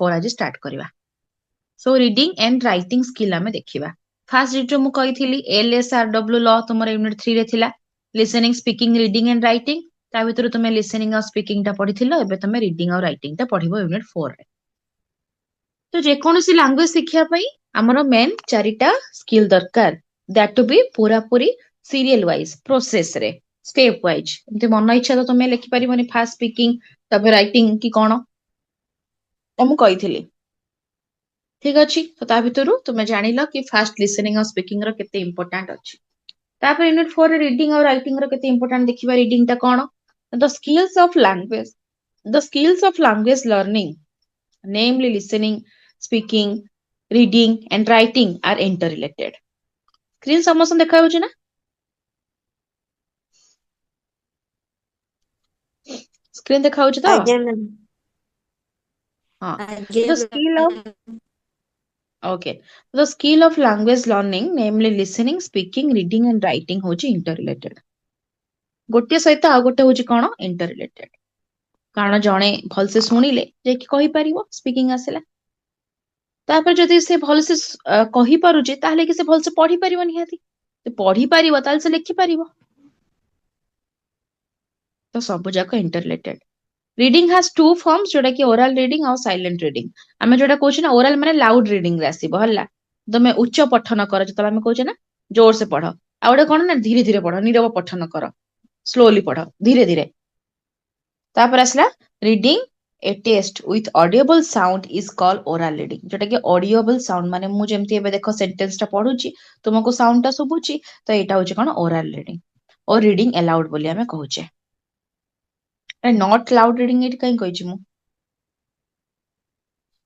4 आज स्टार्ट करवा। So reading and writing skill आमे देखिबा। फर्स्ट जो मु कहिथिली LSRW लॉ तुमर यूनिट 3 रे थिला listening speaking reading and writing ता भितर तुमे लिसनिंग और स्पीकिंग टा पढिथिलो एबे तुमे रीडिंग और राइटिंग टा पढिबो यूनिट 4 रे। तो जे कोनोसी लैंग्वेज शिखिया पई हमरो मेन चारिटा स्किल दरकार दैट टू बी पूरा पूरी सीरियल वाइज प्रोसेस रे स्टेप वाइज एमती मन इच्छा तो तुमे लिखि परिबोनी फास्ट स्पीकिंग तबे राइटिंग की कोन तो मु कहिथिली ठीक अछि। तो ता भितरु तुमे जानिलो कि फास्ट लिसनिंग और स्पीकिंग रो केते इंपोर्टेंट अछि। तापर यूनिट 4 रे रीडिंग और राइटिंग रो केते इंपोर्टेंट देखिबा। रीडिंग ता कोन the skills of language learning namely listening, speaking, reading and writing are interrelated. Screen समस्त देखा होची ना? स्क्रीन देखा होची तो? ଆଜ୍ଞା ମ୍ୟାମ୍ हाँ। ଆଜ୍ଞା The skill of ma'am okay. The skill of language learning, namely listening, speaking, reading and writing होची interrelated. गोटे सहित आ गोटे होची कोन interrelated. कारण जणे भलसे सुनिले जे कि कहि परिवो स्पीकिंग आसेला। तापर जदि से भलसे कहि पारुची ताहले कि से भलसे पढि परिवो निहाती। से पढि परिवो ताहले से लिखि परिवो। तो सब जाक interrelated. Reading has two forms जोटा कि ओरल रीडिंग और साइलेंट रीडिंग। आमे जोटा कहूछ ना ओरल माने लाउड रीडिंग रे आसीबो हल्ला तमे उच्च पठन कर जतले आमे कहूछ ना जोर से पढ। आ ओडे कोन ना धीरे धीरे पढ नीरव पठन कर स्लोली पढ धीरे धीरे। तापर आसला reading a text with audible sound is called oral reading जोटा कि ऑडिएबल साउंड माने मु जेमति एबे देखो सेंटेंस टा पढुची तुमको साउंड टा सुबुची तो एटा होची कोन ओरल रीडिंग और रीडिंग अलाउड बोली आमे कहूचे। नॉट लाउड रीडिंग एटी कहीं कहिची मु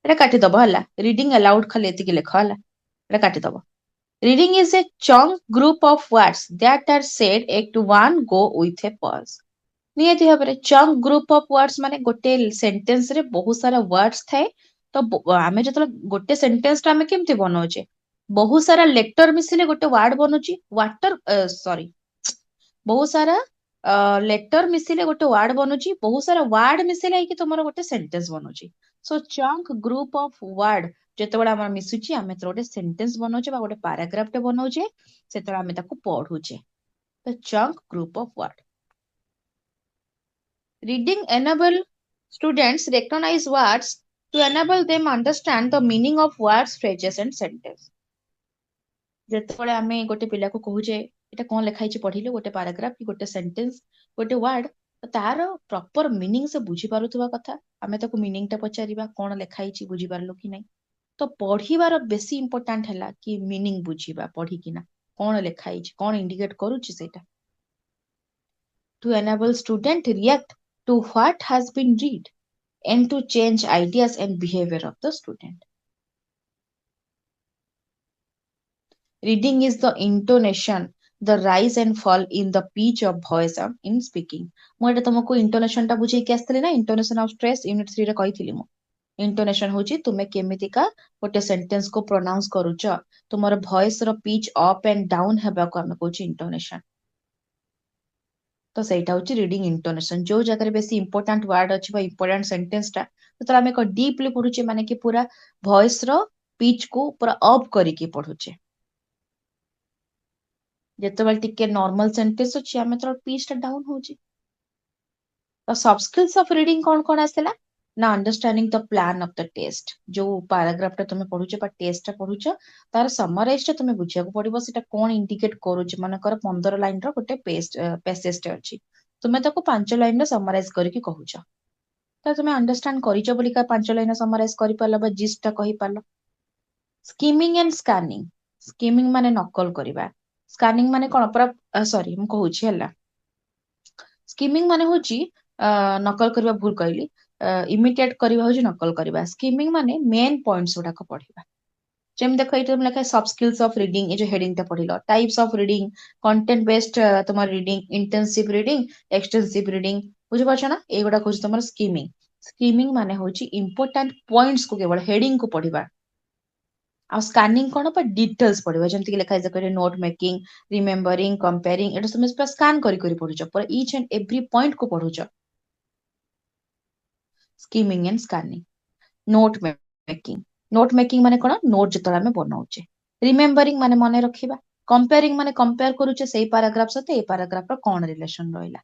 एटा काटी दबो हला रीडिंग अलाउड खाली एतिकी लेख हला एटा काटी दबो। Reading is a chunk group of words that are said at one go with a pause. नियति भाबरे चंक ग्रुप ऑफ वर्ड्स माने गोटे सेंटेंस रे बहुत सारा वर्ड्स थाए तो आमे जतले गोटे सेंटेंस टा आमे केमति बनाउचे बहुत सारा लेटर मिसिले गोटे वर्ड बनउची वाटर सॉरी बहुत सारा लेटर मिसिले गोटे वर्ड बनउची बहुत सारा वर्ड मिसिले कि तुमर गोटे सेंटेंस बनउची। So chunk group of word जेतेबेला हमर मिसुची आमे तो गोटे सेंटेंस बनउचे बा गोटे पैराग्राफ टे बनउचे सेतेबेला आमे ताको पढुचे। The chunk group of word. Reading enable students recognize words to enable them understand the meaning of words, phrases and sentence. ଯେତେବେଳେ ଆମେ ଗୋଟେ ପିଲାକୁ କହୁଛେ ଏଟା କଣ ଲେଖା ହେଇଛି ପଢିଲେ ଗୋଟେ ପାରାଗ୍ରାଫ କି ଗୋଟେ ସେଣ୍ଟେନ୍ସ ଗୋଟେ ୱାର୍ଡ ତାର ପ୍ରପର ମିନିଂ ସେ ବୁଝିପାରୁଥିବା କଥା। ଆମେ ତାକୁ ମିନିଂ ଟା ପଚାରିବା କଣ ଲେଖା ହେଇଛି ବୁଝିପାରିଲୁ କି ନାଇଁ। ତ ପଢିବାର ବେଶୀ ଇମ୍ପୋର୍ଟାଣ୍ଟ ହେଲା କି ମିନିଂ ବୁଝିବା ପଢିକିନା କଣ ଲେଖା ହେଇଛି କଣ ଇଣ୍ଡିକେଟ କରୁଛି ସେଇଟା। To enable student react to what has been read and to change ideas and behavior of the student. Reading is the intonation, the rise and fall in the pitch of voice in speaking. ମୁଁ ଏଟା ତମକୁ intonation ଟା ବୁଝେଇକି ଆସିଥିଲି ନା intonation of stress unit 3 ରେ କହିଥିଲି ମୁଁ। intonation ହଉଛି ତୁମେ କେମିତିକା ଗୋଟେ ସେଣ୍ଟେନ୍ସ କୁ ପ୍ରୋନାଉନ୍ସ କରୁଛ ତୁମର ଭଏସ ର ପିଚ୍ ଅପ୍ ଆଣ୍ଡ ଡାଉନ୍ ହେବାକୁ ଆମେ କହୁଛୁ intonation। ତ ସେଇଟା ହଉଛି ରିଡିଂ intonation। ଯୋଉ ଜାଗାରେ ବେଶୀ ଇମ୍ପୋର୍ଟାଣ୍ଟ ୱାର୍ଡ ଅଛି ବା ଇମ୍ପୋର୍ଟାଣ୍ଟ ସେଣ୍ଟେନ୍ସ ଟା ଯେତେବେଳେ ଆମେ ଏକ ଡିପଲି ପଢୁଛେ ମାନେ କି ପୁରା ଭଏସ ର ପିଚ୍ କୁ ପୁରା ଅପ୍ କରିକି ପଢୁଛେ। ଯେତେବେଳେ ଟିକେ ନର୍ମାଲ ସେଣ୍ଟେନ୍ସ ଅଛି ଆମେ ତ ପିଚ୍ ଟା ଡାଉନ୍ ହଉଛି। ତ ସଫ୍ଟ ସ୍କିଲ୍ସ ଅଫ ରିଡିଂ କଣ ଆସିଲା ନା understanding the plan of the test. ଯୋଉ ପାରାଗ୍ରାଫ ଟା ତମେ ପଢୁଛ ବା ଟେଷ୍ଟ ଟା ପଢୁଛ ତାର ସମରାଇଜ ଟା ତମେ ବୁଝିବାକୁ ପଡିବ ସେଟା କଣ ଇଣ୍ଡିକେଟ କରୁଛି। ମନେକର 15 ଲାଇନ ର ଗୋଟେ ପେସେଜ ଟେ ଅଛି ତୁମେ ତାକୁ 5 ଲାଇନ ରେ ସମରାଇଜ କରିକି କହୁଛ ତ ତୁମେ ଅଣ୍ଡରଷ୍ଟାଣ୍ଡ କରିଛ ବୋଲି 5 ଲାଇନ ସମରାଇଜ କରିପାରିଲ ବା ଜିଷ୍ଟ ଟା କହିପାରିଲ। Skimming and scanning. ସ୍କିମିଂ ମାନେ ନକଲ କରିବା ସ୍କାନିଂ ମାନେ କଣ ପୁରା ସରି ମୁଁ କହୁଛି ହେଲା। ସ୍କିମିଂ ମାନେ ହଉଛି ନକଲ କରିବା ଭୁଲ କହିଲି ଇମିଟେଟ କରିବା ହଉଛି ନକଲ କରିବା। ସ୍କିମିଂ ମାନେ ମେନ୍ ପଏଣ୍ଟସ୍ ଗୁଡାକ ପଢିବା। ଯେମିତି ଦେଖ ଏଇଟା ଲେଖା ସଫ୍ଟ ସ୍କିଲ୍ସ ଅଫ ରିଡିଂ ଏ ଯୋଉ ହେଡିଂ ଟା ପଢିଲ types of reading content based ତମର reading intensive reading extensive reading ବୁଝିପାରୁଛ ନା। ଏଇଗୁଡା ହଉଛି ତମର ସ୍କିମିଂ। ସ୍କିମିଂ ମାନେ ହଉଛି ଇମ୍ପୋର୍ଟାଣ୍ଟ ପଏଣ୍ଟସ୍ କୁ କେବଳ ହେଡିଂ କୁ ପଢିବା। ଆଉ ସ୍କାନିଂ କଣ ବା ଡିଟେଲ୍ସ ପଢିବା ଯେମିତି ଲେଖା ହେଇଛି ନୋଟ ମେକିଂ ରିମେମ୍ବରିଂ କମ୍ପେୟାରିଂ ଏଟା ତମେ ପୁରା ସ୍କାନ କରି ପଢୁଛ ପୁରା ଇଚ୍ ଆଣ୍ଡ ଏଭ୍ରି ପଏଣ୍ଟ କୁ ପଢୁଛ। Skimming and scanning. Note making note making माने कोन नोट जतला में बनाउचे रिमेम्बरिंग माने मने रखिबा कंपेयरिंग माने कंपेयर करूचे सेही पैराग्राफ सते a paragraph row cone relation रहिला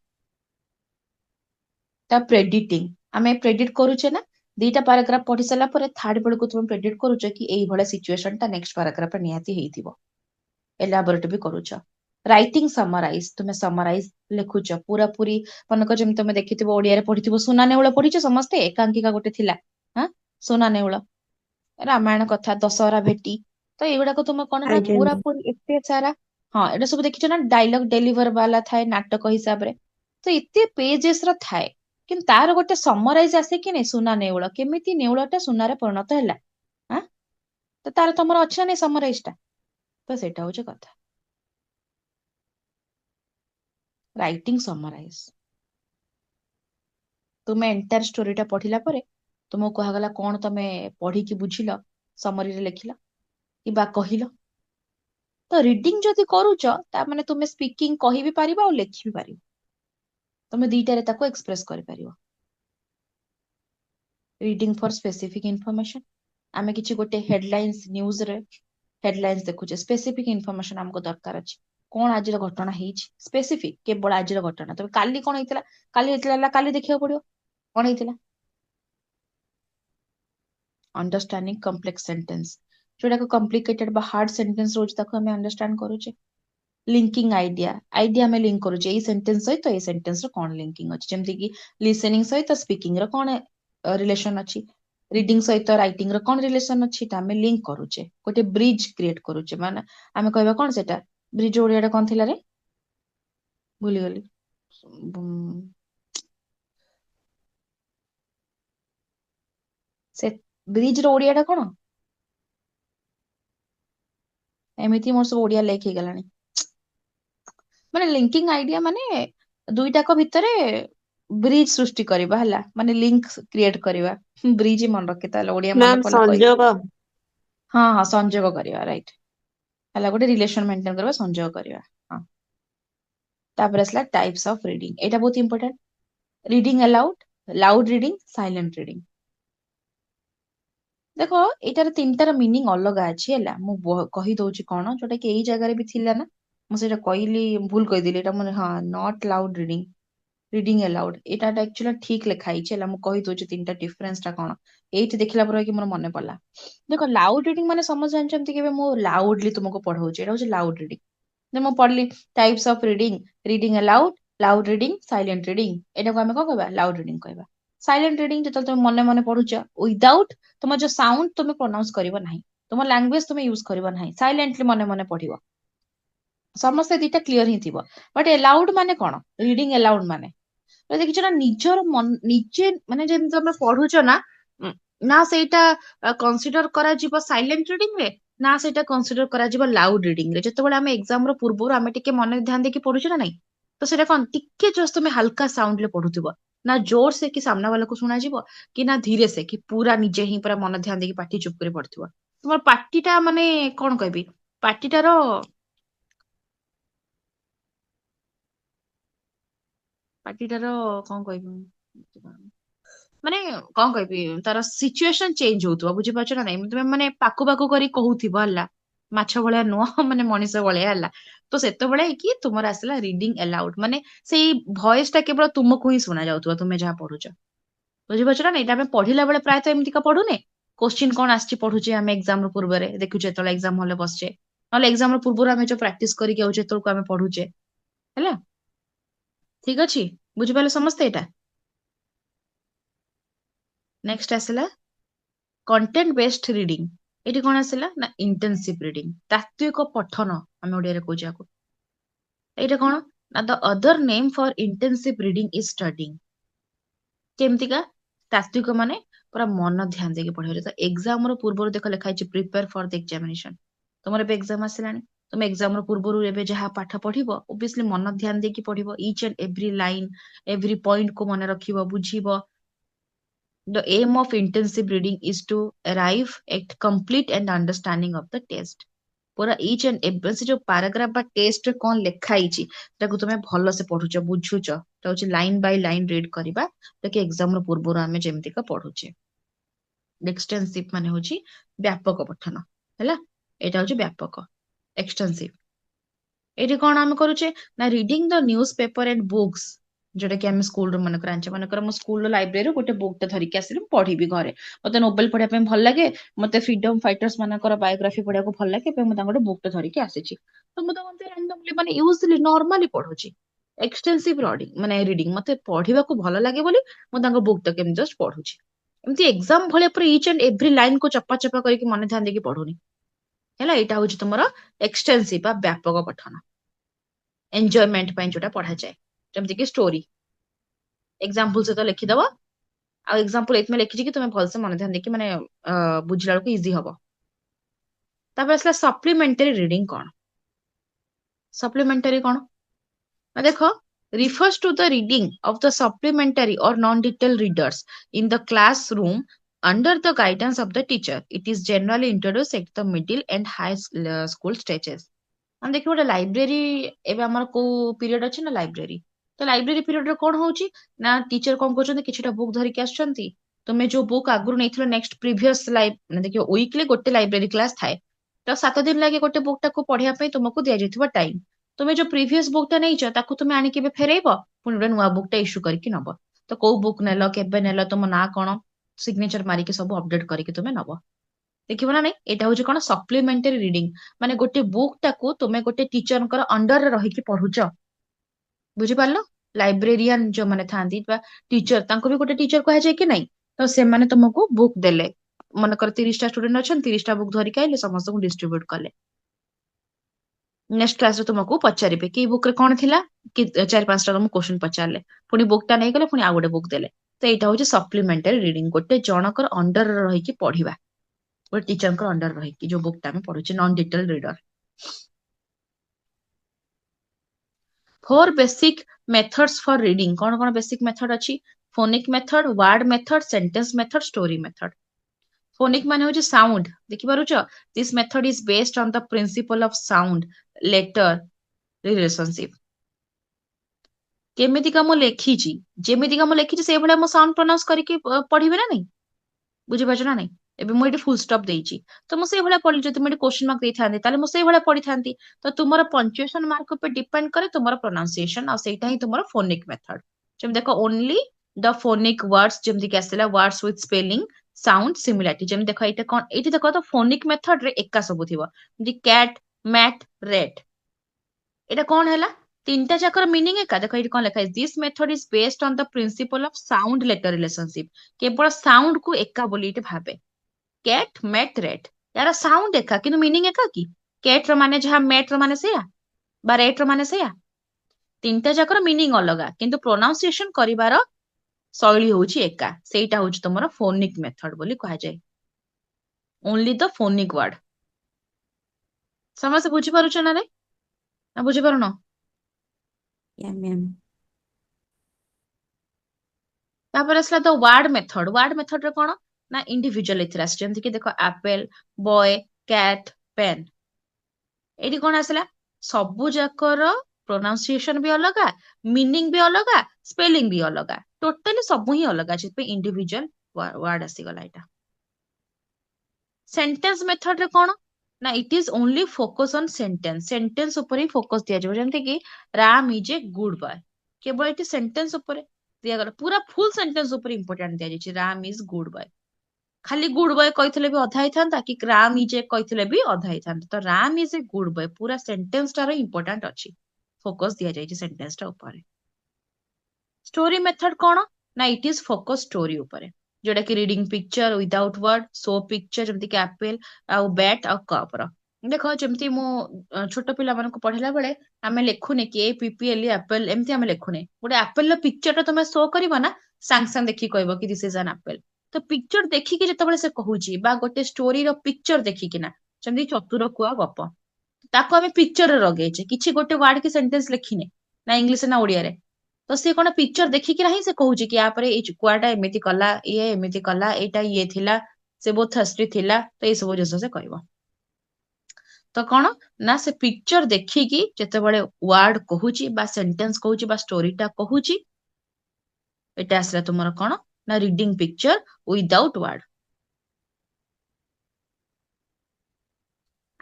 ता प्रेडिक्टिंग आमे प्रेडिक्ट करूचे ना दीटा पैराग्राफ पढ़ी सारा पर थर्ड बेल को तुम प्रेडिक्ट करूचे कि एई भले सिचुएशन ता नेक्स्ट पैराग्राफ रे निहाती हेइथिबो एलाबोरेट भी करूछ राइटिंग समराइज तुम्हें समराइज लिखुच पूरा पूरी मनक जमी तुम देखिथिबो ओडिया रे पढ़िथिबो सुना नेउଳ पढ़िଛ ସମସ୍ତେ एकांकिका गोटे थिला हां सुना नेउଳ रामायण कथा दशहरा भेटी तो एगुड़ाक तुम कौन ना ଆଜ୍ଞା पूरा ମ୍ୟାମ୍। पूरी एते सारा हाँ एटा सब देखिଛ ना डायलॉग डेलीवर वाला थाए नाटक हिसाब रे तो एते पेजेस रो थाए କିନ୍ତୁ ତାର ଗୋଟେ ସମରାଇଜ ଆସେ କି ନାଇଁ ସୁନା ନେଉଳ କେମିତି ନେଉଳଟା ସୁନାରେ ପରିଣତ ହେଲା ହାଁ ତ ତାର ତମର ଅଛି ନା ନାଇଁ ସମରାଇଜ ଟା ତ ସେଇଟା ହଉଛି କଥା ରାଇଟିଂ ସମରାଇଜ ତୁମେ ଏଣ୍ଟାର ଷ୍ଟୋରୀଟା ପଢିଲା ପରେ ତୁମକୁ କୁହାଗଲା କଣ ତମେ ପଢିକି ବୁଝିଲ ସମରୀରେ ଲେଖିଲ କିମ୍ବା କହିଲ ତ ରିଡିଂ ଯଦି କରୁଛ ତା ମାନେ ତୁମେ ସ୍ପିକିଂ କହି ବି ପାରିବ ଆଉ ଲେଖି ବି ପାରିବ ତମେ ଦିଟାରେ ତାକୁ ଏକ୍ସପ୍ରେସ କରିପାରିବ ରିଡିଂ ଫର ସ୍ପେସିଫିକ ଇନଫର୍ମେସନ ଆମେ କିଛି ଗୋଟେ ହେଡଲାଇନ୍ସ ନ୍ୟୁଜ ରେ ହେଡଲାଇନ୍ସ ଦେଖୁଛେ ସ୍ପେସିଫିକ ଇନଫର୍ମେସନ ଆମକୁ ଦରକାର ଅଛି କଣ ଆଜିର ଘଟଣା ହେଇଛି ସ୍ପେସିଫିକ କେବଳ ଆଜିର ଘଟଣା ତବେ କାଲି କଣ ହେଇଥିଲା ହେଲା କାଲି ଦେଖିବାକୁ ପଡିବ କଣ ହେଇଥିଲା ଅଣ୍ଡରଷ୍ଟାଣ୍ଡିଂ କମ୍ପ୍ଲେକ୍ସ ସେଣ୍ଟେନ୍ସ ଯୋଉଟାକୁ କମ୍ପ୍ଲିକେଟେଡ ବା ହାର୍ଡ ସେଣ୍ଟେନ୍ସ ରହୁଛି ତାକୁ ଆମେ ଅଣ୍ଡରଷ୍ଟାଣ୍ଡ କରୁଛେ लिंकिंग आइडिया आम लिंक करुचे एई सेंटेंस सहित a sentence row cone linking अछि जेमति कि लिसनिंग सहित स्पीकिंग रो कोन रिलेशन अछि रीडिंग सहित राइटिंग रो कोन रिलेशन अछि त आम लिंक करुचे गोटे ब्रिज क्रिएट करुचे माने आम कहबा कोन सेटा ब्रिज ओडियाटा कोन थिला रे भूली गली से ब्रिज रो ओडियाटा कोन एमिति मोर सब ओडिया लेख हे गलानी ମାନେ ଲିଙ୍କିଙ୍ଗ ଆଇଡିଆ ମାନେ ଦୁଇଟାକ ଭିତରେ ବ୍ରିଜ ସୃଷ୍ଟି କରିବା ହେଲା ମାନେ ଲିଙ୍କ କ୍ରିଏଟ କରିବା ବ୍ରିଜ ମନେ ରଖି ତାହେଲେ ଓଡିଆ ମନେ ମ୍ୟାମ୍ ପଡିଲା କହିବି ସଂଯୋଗ। ହଁ ହଁ ସଂଯୋଗ କରିବା ରାଇଟ ହେଲା ଗୋଟେ ରିଲେସନ ମେଣ୍ଟେନ କରିବା ସଂଯୋଗ କରିବା ହଁ ତାପରେ ଆସିଲା ଟାଇପ୍ସ ଅଫ ରିଡିଂ ଏଇଟା ବହୁତ important reading aloud loud reading silent reading ଦେଖ ଏଇଟାର ତିନିଟାର ମିନିଂ ଅଲଗା ଅଛି ହେଲା ମୁଁ କହିଦଉଛି କଣ ଯୋଉଟା କି ଏଇ ଜାଗାରେ ବି ଥିଲା ନା ମୁଁ ସେଇଟା କହିଲି ଭୁଲ କହିଦେଲି ଏଇଟା ମାନେ ହଁ ନଟ୍ ଲାଉଡ ରିଡିଂ ରିଡିଂ ଆଲାଉଡ ଏଇଟା ଆକ୍ଚୁଆଲି ଠିକ ଲେଖା ହେଇଛି ହେଲା ମୁଁ କହିଦଉଛି ତିନିଟା ଡିଫରେନ୍ସ ଟା କଣ ଏଇଠି ଦେଖିଲା ପରେ କି ମୋର ମନେ ପଡିଲା ଦେଖ ଲାଉଡ ରିଡିଂ ମାନେ ସମସ୍ତେ ଜାଣିଛନ୍ତି କେବେ ମୁଁ ଲାଉଡଲି ତୁମକୁ ପଢଉଛି ଏଇଟା ହଉଛି ଲାଉଡ ରିଡିଂ ମୁଁ ପଢିଲି types of reading aloud loud reading silent reading ଏଟାକୁ ଆମେ କଣ କହିବା ଲାଉଡ ରିଡିଂ କହିବା ସାଇଲେଣ୍ଟ ରିଡିଂ ଯେତେବେଳେ ତମେ ମନେ ମନେ ପଢୁଛ ୱିଦାଉଟ୍ ତୁମ ଯୋଉ ସାଉଣ୍ଡ ତୁମେ ପ୍ରୋନାଉନ୍ସ କରିବ ନାହିଁ ତୁମ ଲାଙ୍ଗୁଏଜ ତୁମେ ୟୁଜ କରିବ ନାହିଁ ସାଇଲେଣ୍ଟଲି ମନେ ମନେ ପଢିବ ସମସ୍ତେ ଦିଟା କ୍ଲିୟର ହିଁ ଥିବ ବଟ୍ ଏଲାଉଡ ମାନେ କଣ ରିଡିଂ ଏଲାଉଡ ମାନେ ଦେଖିଛ ନା ନିଜର ନିଜେ ମାନେ ଯେମିତି ତମେ ପଢୁଛ ନା ନା ସେଇଟା କନସିଡର କରାଯିବ ସାଇଲେଣ୍ଟ ରିଡିଂ ରେ ନା ସେଇଟା କନସିଡର କରାଯିବ ଲାଉଡ ରିଡିଂ ରେ ଯେତେବେଳେ ଆମେ ଏକ୍ସାମ ର ପୂର୍ବରୁ ଆମେ ଟିକେ ମନେ ଧ୍ୟାନ ଦେଇକି ପଢୁଛୁ ନା ନାଇଁ ତ ସେଇଟା କଣ ଟିକେ ଜଷ୍ଟ ତମେ ହାଲକା ସାଉଣ୍ଡ ରେ ପଢୁଥିବ ନା ଜୋର ସେ କି ସାମ୍ନା ବାଲାକୁ ଶୁଣାଯିବ କି ନା ଧୀରେ ସେ କି ପୁରା ନିଜେ ହିଁ ପୁରା ମନ ଧ୍ୟାନ ଦେଇକି ପାଟି ଚୁପ କରି ପଡିଥିବ ତୁମର ପାଟିଟା ମାନେ କଣ କହିବି ପାଟିଟାର ପାଟିଟାର କଣ କହିବି ମାନେ କଣ କହିବି ତାର ସିଚୁଏସନ ଚେଞ୍ଜ ହଉଥିବ ବୁଝିପାରୁଛ ନା ନାଇଁ ତମେ ମାନେ ପାକୁ ପାକୁ କରି କହୁଥିବ ହେଲା ମାଛ ଭଳିଆ ନୁହଁ ମାନେ ମଣିଷ ଭଳିଆ ହେଲା ତ ସେତେବେଳେ କି ତୁମର ଆସିଲା ରିଡିଂ ଆଲାଉଡ ମାନେ ସେଇ ଭଏସ ଟା କେବଳ ତୁମକୁ ହିଁ ଶୁଣା ଯାଉଥିବ ତୁମେ ଯାହା ପଢୁଛ ବୁଝିପାରୁଛ ନା ଏଇଟା ଆମେ ପଢିଲା ବେଳେ ପ୍ରାୟତଃ ଏମିତିକା ପଢୁନେ କୋଶ୍ଚିନ୍ କଣ ଆସିଛି ପଢୁଛେ ଆମେ ଏକ୍ସାମ ର ପୂର୍ବରେ ଦେଖୁଛେ ଯେତେବେଳେ ଏକ୍ସାମ ହଲରେ ବସଛେ ନହେଲେ ଏକ୍ସାମ ର ପୂର୍ବରୁ ଆମେ ଯୋଉ ପ୍ରାକ୍ଟିସ କରିକି ଆଉଛେ ଯେତେବେଳକୁ ଆମେ ପଢୁଛେ ହେଲା ଠିକ ଅଛି ବୁଝିପାରିଲେ ସମସ୍ତେ ଏଇଟା ନେକ୍ସଟ ଆସିଲା କଣ୍ଟେଣ୍ଟ ବେସ୍ଡ ରିଡିଂ ଏଠି କଣ ଆସିଲା ନା ଇଣ୍ଟେନସିଭ ରିଡିଂ ତାତ୍विକ ପଠନ ଆମେ ଓଡିଆରେ କହୁଛେ ଆକୁ ଏଇଟା କଣ ନା the other name for intensive reading is studying କେମିତିକା ତାତ୍विକ ମାନେ ପୁରା ମନ ଧ୍ୟାନ ଦେଇକି ପଢିବ ତ ଏକ୍ସାମ ର ପୂର୍ବରୁ ଦେଖ ଲେଖା ହେଇଛି ପ୍ରିପେୟାର ଫର ଦ ଏକ୍ସାମିନେସନ ତମର ଏବେ ଏକ୍ସାମ ଆସିଲାଣି ତମେ ଏକ୍ସାମ ର ପୂର୍ବରୁ ଏବେ ଯାହା ପାଠ ପଢିବ ଓବିୟସଲି ମନ ଧ୍ୟାନ ଦେଇକି ପଢିବ each and every line every point କୁ ମନେ ରଖିବ ବୁଝିବ the aim of intensive reading is to arrive at complete and understanding of the text ପୁରା each and every ସେ ଯୋଉ ପାରାଗ୍ରାଫ ବା ଟେଷ୍ଟରେ କଣ ଲେଖା ହେଇଛି ତାକୁ ତମେ ଭଲସେ ପଢୁଛ ବୁଝୁଛ ସେଟା ହଉଛି ଲାଇନ ବାଇ ଲାଇନ ରିଡ୍ କରିବା ତାକି ଏକ୍ସାମ ର ପୂର୍ବରୁ ଆମେ ଯେମିତିକା ପଢୁଛେ एक्सटेंसिव माने होची व्यापक पठन हैला एटा होची व्यापक एक्सटेंसिव एठी कोन हम करूचे ना reading the news paper and books जोटा कि हम स्कूल रो मन करांचे मन कर मो स्कूल रो लाइब्रेरी गोटे बुक टे धरि के आसिलु पढिबी घरे मते नोबेल पढिया पे भल लागे मते फ्रीडम फाइटर्स मन कर बायोग्राफी पढिया को भल लागे पे मते गोटे बुक टे धरि के आसीची तो मते मते रैंडमली माने यूजुअली नॉर्मली पढुची एक्सटेंसिव रीडिंग माने रीडिंग मते पढिबा को भल लागे बोली मो तांको बुक टे केम जस्ट पढुची एमती एग्जाम भले पूरा ईच एंड एवरी लाइन को चप्पा चप्पा करके मन ध्यान देकी पढुनी हैला एटा होची तुमरो एक्सटेंसिव बा व्यापक पठन एन्जॉयमेंट ପାଇଁ ଯୋଉଟା ପଢାଯାଏ ଯେମିତି କି ଷ୍ଟୋରି ଏକ୍ସାମ୍ପଲ ସହିତ ଲେଖିଦବ ଆଉ ଏକ୍ସାମ୍ପଲ ଏଇଥିପାଇଁ ଲେଖିଛି କି ତୁମେ ଭଲସେ ମନେ ଧ୍ୟାନ ଦେଇକି ମାନେ ବୁଝିଲା ବେଳକୁ ଇଜି ହବ ତାପରେ ଆସିଲା ସପ୍ଲିମେଣ୍ଟାରୀ ରିଡିଂ କଣ ସପ୍ଲିମେଣ୍ଟାରୀ କଣ ନା ଦେଖ refers to the reading of the supplementary or non-detailed readers in the classroom under the guidance of the teacher. It is generally introduced at the middle and high school stages. ଆମେ ଦେଖିବ ଗୋଟେ library ଏବେ ଆମର କୋଉ period ଅଛି ନା library ତ library ପିରିୟଡରେ କଣ ହଉଛି ନା ଟିଚର କଣ କରୁଛନ୍ତି କିଛିଟା ବୁକ୍ ଧରିକି ଆସୁଛନ୍ତି ତୁମେ ଯୋଉ ବୁକ୍ ଆଗରୁ ନେଇଥିଲ ନେକ୍ସଟ ପ୍ରିଭିୟସ ମାନେ ଦେଖିବ ୱିକଲି ଗୋଟେ ଲାଇବ୍ରେରୀ କ୍ଲାସ ଥାଏ ତ 7 ଦିନ ଲାଗେ ଗୋଟେ ବୁକ୍ ଟାକୁ ପଢିବା ପାଇଁ ତୁମକୁ ଦିଆଯାଇଥିବା ଟାଇମ ତୁମେ ଯୋଉ ପ୍ରିଭିୟସ ବୁକ୍ ଟା ନେଇଛ ତାକୁ ତୁମେ ଆଣିକି ଏବେ ଫେରେଇବ ପୁଣି ଗୋଟେ ନୂଆ ବୁକ୍ ଟା ଇସ୍ୟୁ କରିକି ନବ ତ କୋଉ ବୁକ୍ ନେଲ କେବେ ନେଲ ତୁମ ନାଁ କଣ ସିଗ୍ନେଚର ମାରିକି ସବୁ ଅପଡେଟ କରିକି ତୁମେ ନବ ଦେଖିବ ନା ନାଇଁ ଏଇଟା ହଉଛି କଣ ସପ୍ଲିମେଣ୍ଟାରୀ ରିଡିଂ ମାନେ ଗୋଟେ ବୁକ୍ ଟାକୁ ତୁମେ ଗୋଟେ ଟିଚରଙ୍କର ଅଣ୍ଡରରେ ରହିକି ପଢୁଛ ବୁଝିପାରିଲ ଲାଇବ୍ରେରିଆନ ଯୋଉମାନେ ଥାନ୍ତି ବା ଟିଚର ତାଙ୍କୁ ବି ଗୋଟେ ଟିଚର କୁହାଯାଏ କି ନାଇଁ ତ ସେମାନେ ତୁମକୁ ବୁକ୍ ଦେଲେ ମନେକର 30ଟା ଷ୍ଟୁଡେଣ୍ଟ ଅଛନ୍ତି 30ଟା ବୁକ୍ ଧରିକି ଆଇଲେ ସମସ୍ତଙ୍କୁ ଡିଷ୍ଟ୍ରିବ୍ୟୁଟ କଲେ ନେକ୍ସଟ କ୍ଲାସରେ ତୁମକୁ ପଚାରିବେ କି ବୁକ୍ ରେ କଣ ଥିଲା କି 4-5ଟା ତମକୁ କ୍ୱେଶ୍ଚନ ପଚାରିଲେ ପୁଣି ବୁକ୍ ଟା ନେଇଗଲେ ପୁଣି ଆଉ ଗୋଟେ ବୁକ୍ ଦେଲେ ତ ଏଇଟା ହଉଛି ସପ୍ଲିମେଣ୍ଟାରୀ ରିଡିଂ ଗୋଟେ ଜଣଙ୍କର ଅଣ୍ଡରରେ ରହିକି ପଢିବା ଗୋଟେ ଟିଚରଙ୍କର ଅଣ୍ଡର ରହିକି ଯୋଉ ବୁକ୍ ଟା ଆମେ ପଢୁଛେ non detail reader 4 basic methods for reading କଣ କଣ ବେସିକ ମେଥଡ ଅଛି phonic method word method sentence method story method phonic ମାନେ ହଉଛି ସାଉଣ୍ଡ ଦେଖିପାରୁଛ this method is based on the principle of sound letter relationship କେମିତିକା ମୁଁ ଲେଖିଛି ଯେମିତିକା ମୁଁ ଲେଖିଛି ସେଇଭଳିଆ ମୁଁ ସାଉଣ୍ଡ ପ୍ରୋନାଉନ୍ସ କରିକି ପଢିବି ନା ନାଇଁ ବୁଝିପାରୁଛ ନା ନାଇଁ ଏବେ ମୁଁ ଏଠି ଫୁଲ ଷ୍ଟପ୍ ଦେଇଛି ତ ମୁଁ ସେଇଭଳିଆ ପଢିଲି ଯଦି ମୁଁ ଏଠି କ୍ୱେଶ୍ଚନ ମାର୍କ ଦେଇଥାନ୍ତି ତାହେଲେ ମୁଁ ସେଇଭଳିଆ ପଢିଥାନ୍ତି ତ ତୁମର ପଞ୍ଚୁଏସନ ମାର୍କ ଉପରେ ଡିପେଣ୍ଡ କରେ ତୁମର ପ୍ରୋନାଉନ୍ସିଏସନ ଆଉ ସେଇଟା ହିଁ ତୁମର ଫୋନିକ ମେଥଡ ଯେମିତି ଦେଖ ଓନ୍ଲି ଦ ଫୋନିକ ୱାର୍ଡସ ଯେମିତି କି ଆସିଲା wards with spelling sound similarity ଯେମିତି ଦେଖ ଏଇଟା କଣ ଏଇଠି ଦେଖ ତ ଫୋନିକ ମେଥଡ ରେ ଏକା ସବୁ ଥିବ ଯେମିତି କ୍ୟାଟ ମ୍ୟାଟ ରେଟ୍ ଏଇଟା କଣ ହେଲା ତିନିଟା ଯାକର ମିନିଂ ଏକା ଦେଖ ଏଇଠି କଣ ଲେଖା ହେଇଛି this method is based on the principle of sound letter relationship କେବଳ ସାଉଣ୍ଡ କୁ ଏକା ବୋଲି ଏଠି ଭାବେ कैट मेट रेट यार साउंड एका किंतु मीनिंग एका कि कैट रो माने जहा मेट रो माने सेया बा रेट रो माने सेया तीनटा जाकर मीनिंग अलगा किंतु प्रोनाउंसिएशन करिवार शैली होची एका सेटा होची तमरो फोनिक मेथड बोली कहा जाय ओनली द फोनिक वर्ड समझ बुझी पारुछ ना रे ना बुझी पारुनो या मैम तापर असला द वर्ड मेथड रे कोन ना इंडिविजुअल एथरा जेमति कि देखो एप्पल बॉय कैट पेन एठी कोन आसला सबु जाकर प्रोनाउंसिएशन भी अलगा मीनिंग भी अलगा स्पेलिंग भी अलगा टोटली सब ही अलगा जितपे इंडिविजुअल वर्ड आसीगला एटा सेंटेंस मेथड रे कोन ना it is only focus on sentence ऊपर ही फोकस दिया जाय जेमति कि Ram is a good boy केवल एटी सेंटेंस ऊपर दिया गला पूरा फुल सेंटेंस ऊपर इंपोर्टेंट दिया जाय राम इज गुड बॉय खाली गुड बॉय कहते भी अधा ही था कि राम इज ए कहते भी अधा ही था तो Ram is a good boy पूरा सेंटेंस टार इंपोर्टेंट अच्छी फोकस दिया जाए सेंटेंस टा ऊपर स्टोरी मेथड कौन ना इट इज फोकस स्टोरी ऊपर जोटा कि reading picture without word show picture जमती कि एप्पल आउ बैट आउ कप रो देखो जमती मो छोट पिला मन को पढ़ला बेले आमे लेखुने कि ए पीपीएल एप्पल एमती आमे लेखुने गोटे एप्पल रो पिक्चर टा तुमे शो करबो ना सांग सांग देखि कहबो कि दिस इज एन एप्पल तो पिक्चर देखिकी जेतेबेले से कहूची बा गोटे स्टोरी रो पिक्चर देखिकिना जमती चतुर कुआ गप ताको आमे पिक्चर रे रगेचे किछि गोटे वर्ड की सेंटेंस लेखिने ना इंग्लिश ना ओडिया रे तो से कोन पिक्चर देखिकी नाही से कहूची कि या परे ए कुआटा एमिति कला ये एमिति कला एटा ये थिला से बहुत थस्ट्री थिला तो ए सब जस से कहबो तो कौन ना से पिक्चर देखिकी जेतेबेले वर्ड कहूची बा सेंटेंस कहूची बा स्टोरीटा कहूची एटा आसला तुमर कोन ना रीडिंग पिक्चर विदाउट वर्ड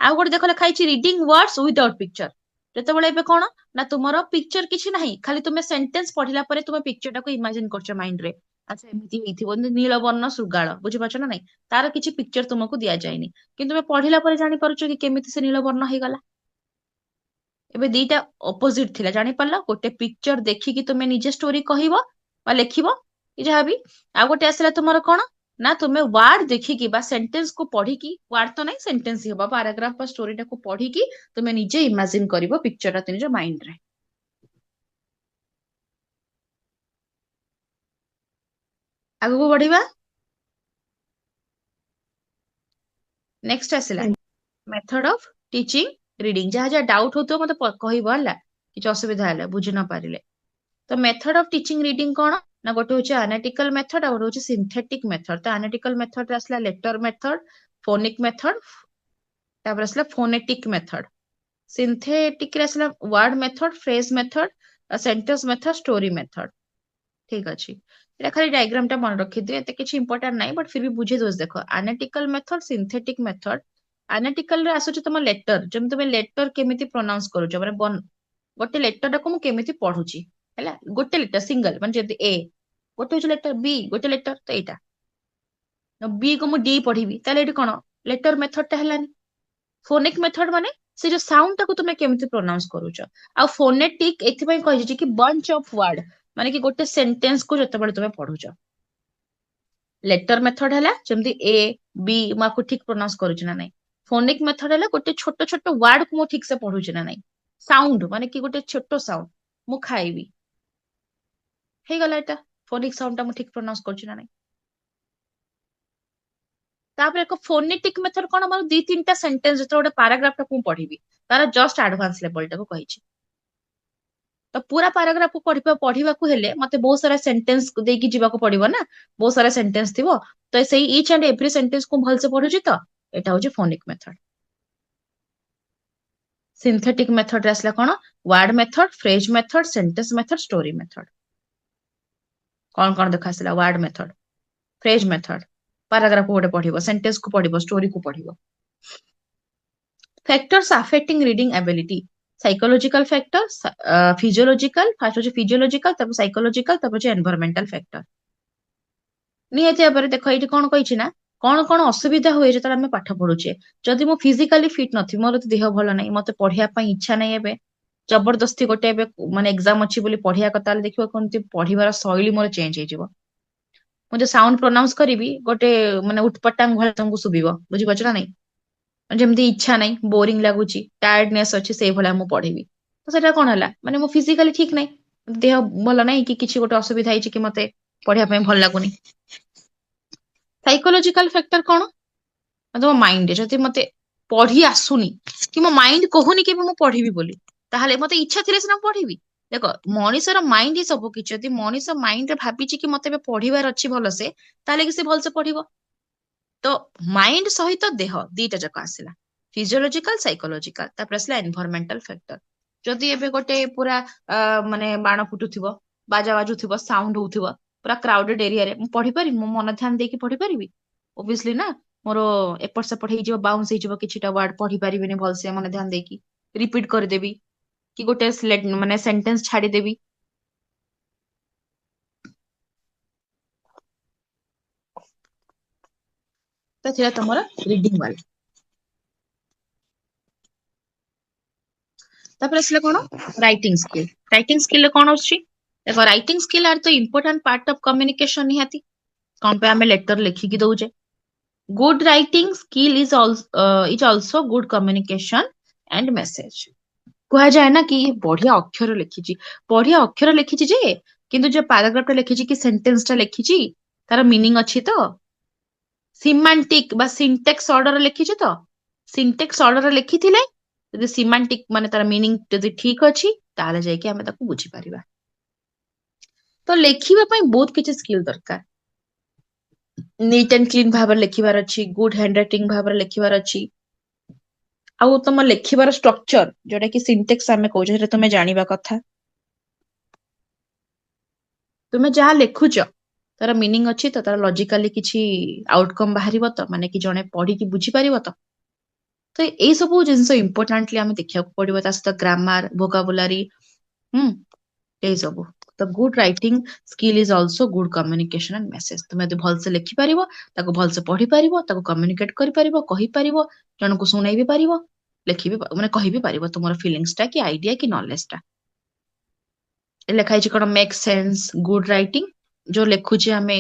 ଆଉ ଗୋଟେ ଦେଖ ଲେଖା ହେଇଛି ରିଡିଂ ୱାର୍ଡସ୍ ୱିଦାଉଟ୍ ପିକ୍ଚର। ଯେତେବେଳେ ଏବେ କଣ ନା ତୁମର ପିକ୍ଚର କିଛି ନାହିଁ, ଖାଲି ତୁମେ ସେଣ୍ଟେନ୍ସ ପଢିଲା ପରେ ତୁମେ ପିକ୍ଚରଟାକୁ ଇମାଜିନ କରୁଛ ମାଇଣ୍ଡରେ। ଆଚ୍ଛା ଏମିତି ହେଇଥିବ, ନୀଳବର୍ଣ୍ଣ ଶୃଗାଳ, ବୁଝିପାରୁଛ ନା ନାଇଁ? ତାର କିଛି ପିକ୍ଚର ତୁମକୁ ଦିଆଯାଇନି, କିନ୍ତୁ ତୁମେ ପଢିଲା ପରେ ଜାଣିପାରୁଛ କି କେମିତି ସେ ନୀଳବର୍ଣ୍ଣ ହେଇଗଲା। ଏବେ ଦିଟା ଅପୋଜିଟ ଥିଲା, ଜାଣିପାରିଲ? ଗୋଟେ ପିକ୍ଚର ଦେଖିକି ତୁମେ ନିଜେ ଷ୍ଟୋରି କହିବ ବା ଲେଖିବ କି ଯାହାବି, ଆଉ ଗୋଟେ ଆସିଲା ତୁମର କଣ ନା ତୁମେ ୱାର୍ଡ ଦେଖିକି ବା ସେଣ୍ଟେନ୍ସ କୁ ପଢିକି, ୱାର୍ଡ ତ ନାହିଁ ସେଣ୍ଟେନ୍ସ ହିଁ ହବ, ପାରାଗ୍ରାଫ ବା ଷ୍ଟୋରିଟାକୁ ପଢିକି ତୁମେ ନିଜେ ଇମାଜିନ କରିବ ପିକ୍ଚରଟା ନିଜ ମାଇଣ୍ଡରେ। ଆଗକୁ ବଢିବା। ନେକ୍ସଟ ଆସିଲା ମେଥଡ ଅଫ ଟିଚିଂ ରିଡିଂ। ଯାହା ଯାହା ଡାଉଟ ହଉଥିବ ମତେ କହିବ ହେଲା, କିଛି ଅସୁବିଧା ହେଲେ ବୁଝି ନ ପାରିଲେ। ତ ମେଥଡ ଅଫ ଟିଚିଂ ରିଡିଂ କଣ ନା ଗୋଟେ ହଉଛି ଆନାଟିକାଲ ମେଥଡ, ଆଉ ଗୋଟେ ହଉଛି ସିନ୍ଥେଟିକ ମେଥଡ। ତ ଆନାଟିକାଲ ମେଥଡ ରେ ଆସିଲା ଲେଟର ମେଥଡ, ଫୋନିକ ମେଥଡ, ତାପରେ ଆସିଲା ଫୋନେଟିକ ମେଥଡ। ସିନ୍ଥେଟିକ ରେ ଆସିଲା word method, phrase method, sentence method, story method. ଠିକ ଅଛି, এটা ଖାଲି ଡାଇଗ୍ରାମ ଟା ମନେ ରଖିଦିଅ, ଏତେ କିଛି ଇମ୍ପୋର୍ଟାଣ୍ଟ ନାହିଁ, ବଟ୍ ଫିର ବି ବୁଝେଇ ଦଉଛି। ଦେଖ ଆନାଟିକାଲ ମେଥଡ, ସିନ୍ଥେଟିକ ମେଥଡ। ଆନାଟିକାଲ ରେ ଆସୁଛି ତମ ଲେଟର, ଯେମିତି ତମେ ଲେଟର କେମିତି ପ୍ରୋନାଉନ୍ସ କରୁଛ, ମାନେ ଗୋଟେ ଲେଟର ଟାକୁ ମୁଁ କେମିତି ପଢୁଛି ହେଲା, ଗୋଟେ ଲେଟର ସିଙ୍ଗଲ, ମାନେ ଯେମିତି ଏ, ଗୋଟେ ହଉଛି ଲେଟର ବି, ଗୋଟେ ଲେଟର, ତ ଏଇଟା ବି କୁ ମୁଁ ଡି ପଢିବି, ତାହେଲେ ଏଠି କଣ ଲେଟର ମେଥଡ ଟା ହେଲାନି। ଫୋନିକ ମେଥଡ ମାନେ ସେ ଯୋଉ ସାଉଣ୍ଡ ଟାକୁ ତୁମେ କେମିତି ପ୍ରୋନାଉନ୍ସ କରୁଛ। ଆଉ ଫୋନେଟିକ ଏଥିପାଇଁ କହିଛି କି ବଞ୍ଚ ଅଫ ୱାର୍ଡ, ମାନେ କି ଗୋଟେ ସେଣ୍ଟେନ୍ସ କୁ ଯେତେବେଳେ ତୁମେ ପଢୁଛ। ଲେଟର ମେଥଡ ହେଲା ଯେମିତି ଏ ବି, ମୁଁ ଆକୁ ଠିକ ପ୍ରୋନାଉନ୍ସ କରୁଛି ନା ନାଇଁ। ଫୋନିକ ମେଥଡ ହେଲା ଗୋଟେ ଛୋଟ ଛୋଟ ୱାର୍ଡ କୁ ମୁଁ ଠିକ ସେ ପଢୁଛି ନା ନାଇଁ। ସାଉଣ୍ଡ ମାନେ କି ଗୋଟେ ଛୋଟ ସାଉଣ୍ଡ, ମୁଁ ଖାଇବି, ହେଇଗଲା ଏଟା ଫୋନିକ ସାଉଣ୍ଡ ଟା ମୁଁ ଠିକ ପ୍ରୋନାଉନ୍ସ କରୁଛି ନା ନାଇଁ। ତାପରେ ଏକ ଫୋନେଟିକ ମେଥଡ କଣ, ମୋର ଦି ତିନିଟା ସେଣ୍ଟେନ୍ସ ଯେତେବେଳେ ଗୋଟେ ପାରାଗ୍ରାଫ ଟାକୁ ମୁଁ ପଢିବି, ତାର ଜଷ୍ଟ ଆଡଭାନ୍ସ ଲେଭେଲ ଟାକୁ କହିଛି। ତ ପୁରା ପାରାଗ୍ରାଫ ପଢିବାକୁ ହେଲେ ମତେ ବହୁତ ସାରା ସେଣ୍ଟେନ୍ସ ଦେଇକି ଯିବାକୁ ପଡିବ ନା, ବହୁତ ସାରା ସେଣ୍ଟେନ୍ସ ଥିବ, ତ ସେଇ ଇଚ୍ ଆଣ୍ଡ ଏଭ୍ରି ସେଣ୍ଟେନ୍ସ କୁ ଭଲସେ ପଢୁଛି। ତ ଏଟା ହଉଛି ଫୋନିକ ମେଥଡ। ସିନ୍ଥେଟିକ ମେଥଡ ରେ ଆସିଲା କଣ, word method, phrase method, sentence method, story method. କଣ କଣ ଦେଖା ଆସିଲା, word method, phrase method, paragraph ଗୋଟେ ପଢିବ, ସେଣ୍ଟେନ୍ସ କୁ ପଢିବ, ଷ୍ଟୋରି କୁ ପଢିବ। Factors affecting reading ability, psychological factor, physiological, first होची फिजियोलॉजिकल, तब साइकोलॉजिकल, तब होची एनवायरमेंटल फैक्टर। निहाती भाବରେ ଦେଖ ଏଇଠି କଣ କହିଛି ନା, କଣ କଣ ଅସୁବିଧା ହୁଏ ଯେତେବେଳେ ଆମେ ପାଠ ପଢୁଛେ। ଯଦି ମୁଁ ଫିଜିକାଲି ଫିଟ ନଥିବି, ମୋର ଦେହ ଭଲ ନାହିଁ, ମତେ ପଢିବା ପାଇଁ ଇଚ୍ଛା ନାହିଁ, ଏବେ ଜବରଦସ୍ତି ଗୋଟେ ଏବେ ମାନେ ଏକ୍ସାମ ଅଛି ବୋଲି ପଢିବା କଥା, ହେଲେ ଦେଖିବ କେମିତି ପଢିବାର ଶୈଳୀ ମୋର ଚେଞ୍ଜ ହେଇଯିବ। ମୁଁ ଯୋଉ ସାଉଣ୍ଡ ପ୍ରୋନାଉନ୍ସ କରିବି, ଗୋଟେ ମାନେ ଉଟପଟାଙ୍ଗ ଭଳି ତମକୁ ଶୁଭିବ, ବୁଝିପାରୁଛ ନା ନାଇଁ। ଯେମିତି ଇଚ୍ଛା ନାହିଁ, ବୋରିଂ ଲାଗୁଛି, ଟାୟାର୍ଡନେସ୍ ଅଛି, ସେଇଭଳିଆ ମୁଁ ପଢିବି। ତ ସେଟା କଣ ହେଲା, ମାନେ ମୁଁ ଫିଜିକାଲି ଠିକ ନାହିଁ, ଦେହ ଭଲ ନାହିଁ, କି କିଛି ଗୋଟେ ଅସୁବିଧା ହେଇଛି, କି ମତେ ପଢିବା ପାଇଁ ଭଲ ଲାଗୁନି। ସାଇकोलॉजिकल फैक्टर କଣ, ତମ ମାଇଣ୍ଡ, ଯଦି ମତେ ପଢି ଆସୁନି, କି ମୋ ମାଇଣ୍ଡ କହୁନି କି ମୁଁ ପଢିବି ବୋଲି, ତାହେଲେ ମତେ ଇଚ୍ଛା ଥିଲେ ସିନା ମୁଁ ପଢିବି। ଦେଖ ମଣିଷର ମାଇଣ୍ଡ ହିଁ ସବୁ କିଛି, ଯଦି ମଣିଷ ମାଇଣ୍ଡରେ ଭାବିଛି କି ମତେ ଏବେ ପଢିବାର ଅଛି ଭଲସେ, ତାହେଲେ କି ସେ ଭଲସେ ପଢିବ। ତ ମାଇଣ୍ଡ ସହିତ ଦେହ ଦିଟା ଯାକ ଆସିଲା, ଫିଜିଓଲୋଜିକାଲ, ସାଇकोलॉजिकल, ତାପରେ ଆସିଲା ଏନଭାयरमेंटल ଫ୍ୟାକ୍ଟର। ଯଦି ଏବେ ଗୋଟେ ପୁରା ମାନେ ବାଣ ଫୁଟୁଥିବ, ବାଜା ବାଜୁଥିବ, ସାଉଣ୍ଡ ହଉଥିବ, ପୁରା କ୍ରାଉଡେଡ ଏରିଆରେ, ମୁଁ ପଢିପାରିବି, ମୁଁ ମନ ଧ୍ୟାନ ଦେଇକି ପଢିପାରିବି? ଓବିୟସଲି ନା, ମୋର ଏପଟ ସେପଟ ହେଇଯିବ, ବାଉନ୍ସ ହେଇଯିବ, କିଛିଟା ୱାର୍ଡ ପଢି ପାରିବିନି ଭଲସେ ମନେ ଧ୍ୟାନ ଦେଇକି, ରିପିଟ କରିଦେବି, କି ଗୋଟେ ମାନେ ସେଣ୍ଟେନ୍ସ ଛାଡିଦେବି। ତ ସେଟା ତମର ରିଡିଂ ୱାର୍ଡ। ତାପରେ ଆସିଲେ କଣ, ରାଇଟିଂ ସ୍କିଲ୍। ରାଇଟିଂ ସ୍କିଲ୍ ରେ କଣ ଆସୁଛି, ଦେଖ writing skill R the important part of communication. ନିହାତି, କଣ ପାଇଁ ଆମେ ଲେଟର ଲେଖିକି ଦଉଛେ। Good writing skill is also good communication and message. କୁହାଯାଏ ନା କି ବଢିଆ ଅକ୍ଷର ଲେଖିଛି, ବଢିଆ ଅକ୍ଷର ଲେଖିଛି ଯେ, କିନ୍ତୁ ଯୋଉ ପାରାଗ୍ରାଫ ଟା ଲେଖିଛି କି ସେଣ୍ଟେନ୍ସ ଟା ଲେଖିଛି, ତାର ମିନିଂ ଅଛି ତ, ସିମାଣ୍ଟିକ ବା ସିଣ୍ଟେକ୍ସ ଅର୍ଡର ଲେଖିଛି ତ। ସିଣ୍ଟେକ୍ସ ଅର୍ଡର ଲେଖିଥିଲେ, ଯଦି ସିମାଣ୍ଟିକ ମାନେ ତାର ମିନିଂ ଯଦି ଠିକ ଅଛି, ତାହେଲେ ଯାଇକି ଆମେ ତାକୁ ବୁଝିପାରିବା। ତ ଲେଖିବା ପାଇଁ ବହୁତ କିଛି ସ୍କିଲ୍ ଦରକାର। ନିଟ୍ ଆଣ୍ଡ କ୍ଲିନ୍ ଭାବରେ ଲେଖିବାର ଅଛି, ଗୁଡ୍ ହ୍ୟାଣ୍ଡ ରାଇଟିଂ ଭାବରେ ଲେଖିବାର ଅଛି, ଆଉ ତମ ଲେଖିବାର ଷ୍ଟ୍ରକ୍ଚର, ଯୋଉଟା କି ସିଣ୍ଟେକ୍ସ ଆମେ କହୁଛେ, ସେଟା ତମେ ଜାଣିବା କଥା। ତୁମେ ଯାହା ଲେଖୁଛ ତାର ମିନିଂ ଅଛି ତ, ତାର ଲଜିକାଲି କିଛି ଆଉଟକମ ବାହାରିବ ତ, ମାନେ କି ଜଣେ ପଢିକି ବୁଝିପାରିବ ତ। तो ଏଇ ସବୁ ଜିନିଷ ଇମ୍ପୋର୍ଟାଣ୍ଟଲି ଆମେ ଦେଖିବାକୁ ପଡିବ, ତା ସହିତ ଗ୍ରାମାର, ଭୋକାବୁଲାରି, ଏଇ ସବୁ। ତ good writing skill is also good communication and message. ତୁମେ ଯଦି ଭଲସେ ଲେଖିପାରିବ, ତାକୁ ଭଲସେ ପଢିପାରିବ, ତାକୁ କମ୍ୟୁନିକେଟ କରିପାରିବ, କହିପାରିବ, ଜଣକୁ ଶୁଣେଇ ବି ପାରିବ, ଲେଖିବି ମାନେ କହିବି ପାରିବ ତୁମର ଫିଲିଙ୍ଗସଟା କି ଆଇଡିଆ କି ନଲେଜଟା। ଲେଖା ହେଇଛି କଣ, ମେକ୍ ସେନ୍ସ ଗୁଡ୍ ରାଇଟିଂ, ଯୋଉ ଲେଖୁଛେ ଆମେ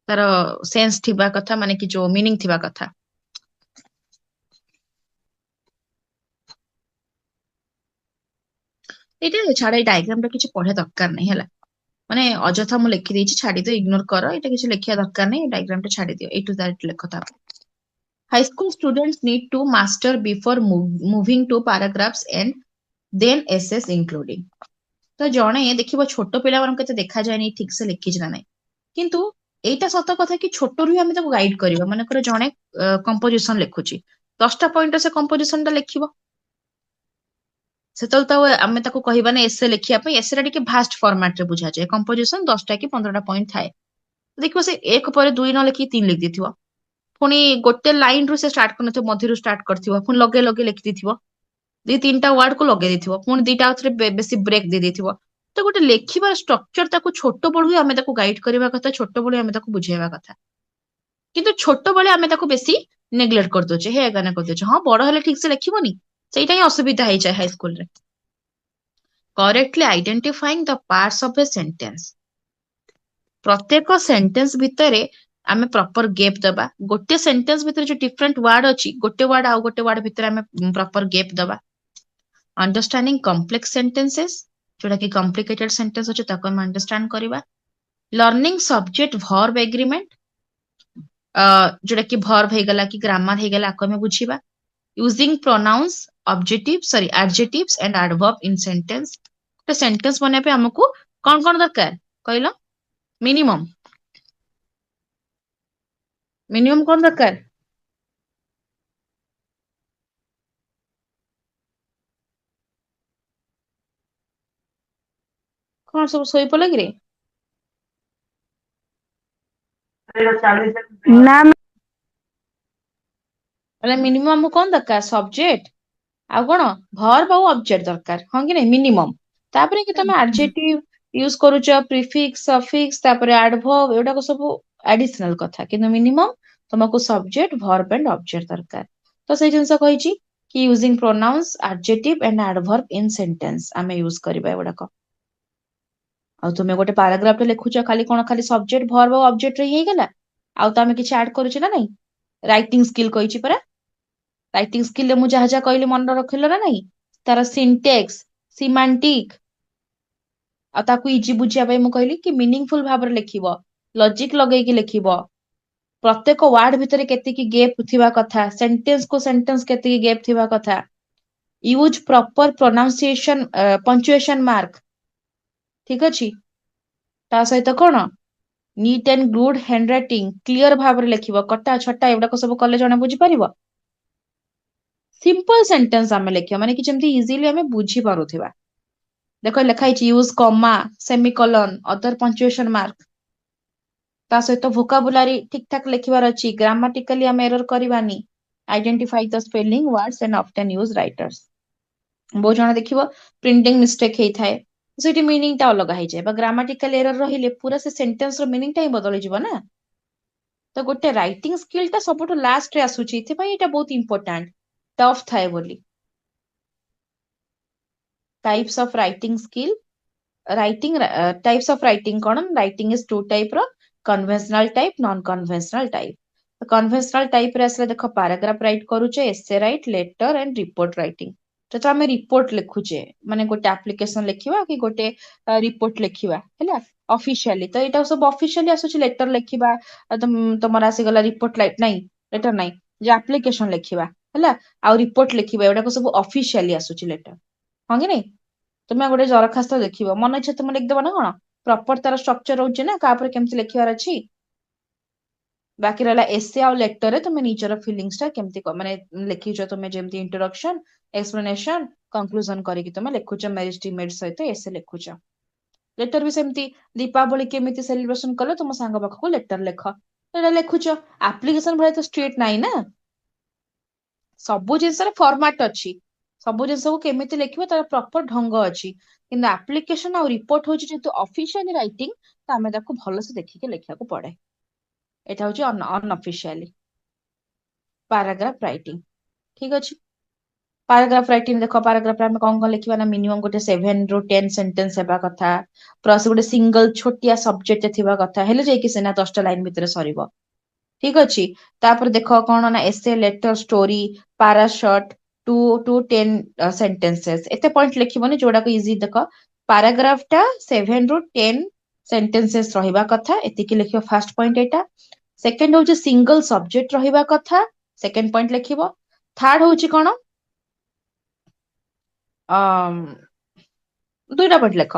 ତାର ସେନ୍ସ ଥିବା କଥା, ମାନେ କି ଯୋଉ ମିନିଂ ଥିବା କଥା। ଏଇଟା ଛାଡ, ଏଇ ଡାଇଗ୍ରାମ ଟା କିଛି ପଢିବା ଦରକାର ନାହିଁ ହେଲା, ମାନେ ଅଯଥା ମୁଁ ଲେଖିଦେଇଛି, ଛାଡିଦିଅ, ଇଗ୍ନୋର କର, ଏଇଟା କିଛି ଲେଖିବା ଦରକାର ନାହିଁ, ଡାଇଗ୍ରାମ ଟା ଛାଡିଦିଅ, ଏଇ ଟୁ ଦ୍ୟାଟ ଲେଖ। ତାପରେ high school students need to master before moving to paragraphs and then essays including. ତ ଜଣେ ଦେଖିବ, ଛୋଟ ପିଲାମାନଙ୍କୁ କେତେ ଦେଖାଯାଏନି ଠିକ ସେ ଲେଖିଛି ନା ନାହିଁ, କିନ୍ତୁ ଏଇଟା ସତ କଥା କି ଛୋଟରୁ ହିଁ ଆମେ ତାକୁ ଗାଇଡ କରିବା। ମନେକର ଜଣେ କମ୍ପୋଜିସନ ଲେଖୁଛି, 10ଟା ପଏଣ୍ଟରେ ସେ କମ୍ପୋଜିସନ ଟା ଲେଖିବ, ସେତେବେଳେ ତ ଆମେ ତାକୁ କହିବାନି ଏସେ ଲେଖିବା ପାଇଁ। ଏସେଟା ଟିକେ ଭାଷ୍ଟ ଫର୍ମାଟରେ ବୁଝାଯାଏ, କମ୍ପୋଜିସନ 10ଟା କି 15ଟା ପଏଣ୍ଟ ଥାଏ। ଦେଖିବ ସେ 1 ପରେ 2 ନ ଲେଖି 3 ଲେଖିଦେଇଥିବ, ପୁଣି ଗୋଟେ ଲାଇନ ରୁ ସେ ଷ୍ଟାର୍ଟ କରିନଥିବ, ମଝିରୁ ଷ୍ଟାର୍ଟ କରିଥିବ, ପୁଣି ଲଗେଇ ଲଗେଇ ଲେଖିଦେଇଥିବ, 2-3ଟା ୱାର୍ଡ କୁ ଲଗେଇ ଦେଇଥିବ, ପୁଣି 2ଟା ଆଉଥରେ ବେଶୀ ବ୍ରେକ୍ ଦେଇଦେଇଥିବ। ତ ଗୋଟେ ଲେଖିବାର ଷ୍ଟ୍ରକ୍ଚର, ତାକୁ ଛୋଟ ବେଳୁ ହିଁ ଆମେ ତାକୁ ଗାଇଡ କରିବା କଥା, ଛୋଟ ବେଳୁ ଆମେ ତାକୁ ବୁଝେଇବା କଥା। କିନ୍ତୁ ଛୋଟବେଳେ ଆମେ ତାକୁ ବେଶୀ ନେଗ୍ଲେକ୍ଟ କରିଦଉଛେ, ହେ ଗାନା କରିଦଉଛେ, ହଁ ବଡ ହେଲେ ଠିକ ସେ ଲେଖିବନି, ସେଇଟା ହିଁ ଅସୁବିଧା ହେଇଯାଏ ହାଇସ୍କୁଲରେ। Correctly identifying the parts of a sentence, ପ୍ରତ୍ୟେକ ସେଣ୍ଟେନ୍ସ ଭିତରେ ଆମେ ପ୍ରପର ଗେପ୍ ଦବା। ଗୋଟେ ସେଣ୍ଟେନ୍ସ ଭିତରେ ଯୋଉ ଡିଫରେଣ୍ଟ ୱାର୍ଡ ଅଛି, ଗୋଟେ ୱାର୍ଡ ଆଉ ଗୋଟେ ୱାର୍ଡ ଭିତରେ ଆମେ ପ୍ରପର ଗେପ୍ ଦବା। ଅଣ୍ଡରଷ୍ଟାଣ୍ଡିଂ କମ୍ପ୍ଲେକ୍ସ ସେଣ୍ଟେନ୍ସେସ୍, ଯୋଉଟା କି କମ୍ପ୍ଲିକେଟେଡ ସେଣ୍ଟେନ୍ସ ଅଛି, ତାକୁ ଆମେ ଅଣ୍ଡରଷ୍ଟାଣ୍ଡ କରିବା। ଲର୍ନିଂ ସବଜେକ୍ଟ ଭର୍ବ ଏଗ୍ରିମେଣ୍ଟ, ଯୋଉଟା କି ଭର୍ବ ହେଇଗଲା କି ଗ୍ରାମାର ହେଇଗଲା, ଆକୁ ଆମେ ବୁଝିବା। Using pronouns, adjectives and adverb in sentence। ଗୋଟେ ସେଣ୍ଟେନ୍ସ ବନେଇବା ପାଇଁ ଆମକୁ କଣ କଣ ଦରକାର କହିଲ? ମିନିମମ୍ କଣ ଦରକାର? କଣ ସବୁ ଶୋଇପଡିଲ କିରେ? ନା ମାନେ ମିନିମମ୍ ଆମକୁ କଣ ଦରକାର? ସବଜେକ୍ଟ, ଆଉ କଣ ଭର୍ବ ଆଉ ଅବଜେକ୍ଟ ଦରକାର, ହଁ କି ନାଇଁ? ମିନିମମ୍। ତାପରେ କି ତମେ adjective ୟୁଜ କରୁଛ, ପ୍ରିଫିକ୍ସ, ସଫିକ୍ସ, ତାପରେ ଆଡଭର୍ବ, ଏଗୁଡାକ ସବୁ ଆଡିସନାଲ କଥା, କିନ୍ତୁ ମିନିମମ୍ ତମକୁ ସବଜେକ୍ଟ, ଭର୍ବ ଆଣ୍ଡ ଅବଜେକ୍ଟ ଦରକାର। ତ ସେଇ ଜିନିଷ କହିଛି କି using pronouns, adjective and adverb in sentence, ଆମେ ୟୁଜ କରିବା ଏଗୁଡାକ। ଆଉ ତୁମେ ଗୋଟେ ପାରାଗ୍ରାଫ ରେ ଲେଖୁଛ, ଖାଲି କଣ ଖାଲି ସବଜେକ୍ଟ, ଭର୍ବ ଆଉ ଅବଜେକ୍ଟ ରେ ହିଁ ହେଇଗଲା? ଆଉ ତ ଆମେ କିଛି ଆଡ କରୁଛେ ନା ନାଇଁ? ରାଇଟିଂ ସ୍କିଲ୍ କହିଛି ପରା, ରାଇଟିଂ ସ୍କିଲରେ ମୁଁ ଯାହା ଯାହା କହିଲି ମନେ ରଖିଲ ନା ନାଇଁ? ତାର ସିଣ୍ଟେକ୍ସ, ସିମାଣ୍ଟିକ, ଆଉ ତାକୁ ଇଜି ବୁଝିବା ପାଇଁ ମୁଁ କହିଲି କି ମିନିଂଫୁଲ ଭାବରେ ଲେଖିବ, ଲଜିକ ଲଗେଇକି ଲେଖିବ, ପ୍ରତ୍ୟେକ ୱାର୍ଡ ଭିତରେ କେତିକି ଗେପ୍ ଥିବା କଥା, ସେଣ୍ଟେନ୍ସ କୁ ସେଣ୍ଟେନ୍ସ କେତିକି ଗେପ୍ ଥିବା କଥା, ୟୁଜ ପ୍ରପର ପ୍ରୋନାଉନ୍ସିଏସନ, ପଞ୍ଚୁଏସନ ମାର୍କ, ଠିକ ଅଛି? ତା ସହିତ କଣ, neat and good hand writing, clear ଭାବରେ ଲେଖିବ, କଟା ଛଟା ଏଗୁଡାକ ସବୁ କଲେ ଜଣେ ବୁଝିପାରିବ। ସିମ୍ପଲ ସେଣ୍ଟେନ୍ସ ଆମେ ଲେଖିବା, ମାନେ କି ଯେମିତି ଇଜିଲି ଆମେ ବୁଝିପାରୁଥିବା। ଦେଖ ଲେଖା ହେଇଛି ୟୁଜ କମା, ସେମିକଲନ, ଅଦର ପଞ୍ଚୁଏସନ ମାର୍କ। ତା ସହିତ ଭୋକାବୁଲାରି ଠିକ ଠାକ ଲେଖିବାର ଅଛି, ଗ୍ରାମାଟିକାଲି ଆମେ ଏରର କରିବାନି। Identify the spelling words and often use writers. ବହୁତ ଜଣ ଦେଖିବ ପ୍ରିଣ୍ଟିଂ ମିଷ୍ଟେକ୍ ହେଇଥାଏ, ସେଇଠି ମିନିଂ ଟା ଅଲଗା ହେଇଯାଏ, ବା ଗ୍ରାମାଟିକାଲ ଏରର ରହିଲେ ପୁରା ସେ ସେଣ୍ଟେନ୍ସ ର ମିନିଂ ଟା ହିଁ ବଦଳିଯିବ ନା। ତ ଗୋଟେ ରାଇଟିଂ ସ୍କିଲ୍ ଟା ସବୁଠୁ ଲାଷ୍ଟ ରେ ଆସୁଛି, ଏଥିପାଇଁ ଏଇଟା ବହୁତ ଇମ୍ପୋର୍ଟାଣ୍ଟ, ଟଫ୍ ଥାଏ ବୋଲି। Types of writing skill, writing types of writing କଣ? ରାଇଟିଂ ଇଜ ଟୁ ଟାଇପ ର, conventional type, non conventional type. Conventional type ରେ ଆସିଲେ ଦେଖ, ପାରାଗ୍ରାଫ ରାଇଟ କରୁଛେ, essay write, letter and report writing. ତ ଆମେ ରିପୋର୍ଟ ଲେଖୁଛେ, ମାନେ ଗୋଟେ ଆପ୍ଲିକେସନ ଲେଖିବା କି ଗୋଟେ ରିପୋର୍ଟ ଲେଖିବା ହେଲା, ଅଫିସିଆଲି। ତ ଏଇଟା ସବୁ ଅଫିସିଆଲି ଆସୁଛି, ଲେଟର ଲେଖିବା, ତମର ଆସିଗଲା ରିପୋର୍ଟ ନାଇଁ, ଲେଟର ନାଇଁ, ଯେ ଆପ୍ଲିକେସନ ଲେଖିବା ହେଲା, ଆଉ ରିପୋର୍ଟ ଲେଖିବା, ଏଗୁଡାକ ସବୁ ଅଫିସିଆଲି ଆସୁଛି ଲେଟର, ହଁ କି ନାଇଁ? ତୁମେ ଗୋଟେ ଦରଖାସ୍ତ ଲେଖିବ, ମନ ଇଚ୍ଛା ତୁମେ ଲେଖିଦବ ନା କଣ? ପ୍ରପର ତାର ଷ୍ଟ୍ରକ୍ଚର ରହୁଛି ନା, କାପରେ କେମିତି ଲେଖିବାର ଅଛି। ବାକି ରହିଲା ଏସେ ଆଉ ଲେଟରରେ ତୁମେ ନିଜର ଫିଲିଙ୍ଗସ ଟା କେମିତି ମାନେ ଲେଖିଛ, ତୁମେ ଯେମିତି ଇଣ୍ଟ୍ରୋଡକ୍ସନ, ଏକ୍ସପ୍ଲେନେସନ, କନକ୍ଲୁଜନ କରିକି ତୁମେ ଲେଖୁଛ, ମେରିଟ ସହିତ ଏସେ ଲେଖୁଛ। ଲେଟର ବି ସେମିତି, ଦୀପାବଳି କେମିତି ସେଲିବ୍ରେସନ କଲେ ତୁମ ସାଙ୍ଗ ପାଖକୁ ଲେଟର ଲେଖ, ଏଇଟା ଲେଖୁଛ। ଆପ୍ଲିକେସନ ଭଳିଆ ତ ଷ୍ଟ୍ରିକ୍ଟ ନାହିଁ ନା, ସବୁ ଜିନିଷରେ ଫର୍ମାଟ ଅଛି, ସବୁ ଜିନିଷକୁ କେମିତି ଲେଖିବ ତାର ପ୍ରପର ଢଙ୍ଗ ଅଛି, କିନ୍ତୁ ଆପ୍ଲିକେସନ ଆଉ ରିପୋର୍ଟ ହଉଛି ଯେହେତୁ ଅଫିସିଆଲି ରାଇଟିଂ, ତ ଆମେ ତାକୁ ଭଲସେ ଦେଖିକି ଲେଖିବାକୁ ପଡେ। ଏଟା ହଉଛି ଅନଅଫିସିଆଲି ପାରାଗ୍ରାଫ ରାଇଟିଂ। ଠିକ ଅଛି। ପାରାଗ୍ରାଫ ରାଇଟିଂ ଦେଖ, ପାରାଗ୍ରାଫରେ ଆମେ କଣ କଣ ଲେଖିବା ନା, ମିନିମମ୍ ଗୋଟେ 7 ରୁ 10 ସେଣ୍ଟେନ୍ସ ହେବା କଥା, ପ୍ଲସ୍ ଗୋଟେ ସିଙ୍ଗଲ ଛୋଟିଆ ସବଜେକ୍ଟ ଥିବା କଥା, ହେଲେ ଯାଇକି ସିନା 10ଟା ଲାଇନ ଭିତରେ ସରିବ। ଠିକ ଅଛି। ତାପରେ ଦେଖ କଣ ନା, ଏସେ, ଲେଟର, ଷ୍ଟୋରି, ପାରାସଟ, 2 to 10 ସେଣ୍ଟେନ୍ସେସ୍, ଏତେ ପଏଣ୍ଟ ଲେଖିବନି, ଯୋଉଟାକୁ ଇଜି। ଦେଖ ପାରାଗ୍ରାଫ ଟା 7 ରୁ 10 ସେଣ୍ଟେନ୍ସେସ୍ ରହିବା କଥା, ଏତିକି ଲେଖିବ, ଫାର୍ଷ୍ଟ ପଏଣ୍ଟ ଏଇଟା। ସେକେଣ୍ଡ ହଉଛି ସିଙ୍ଗଲ ସବଜେକ୍ଟ ରହିବା କଥା, ସେକେଣ୍ଡ ପଏଣ୍ଟ ଲେଖିବ। ଥାର୍ଡ ହଉଛି କଣ, ଦୁଇଟା ପଏଣ୍ଟ ଲେଖ।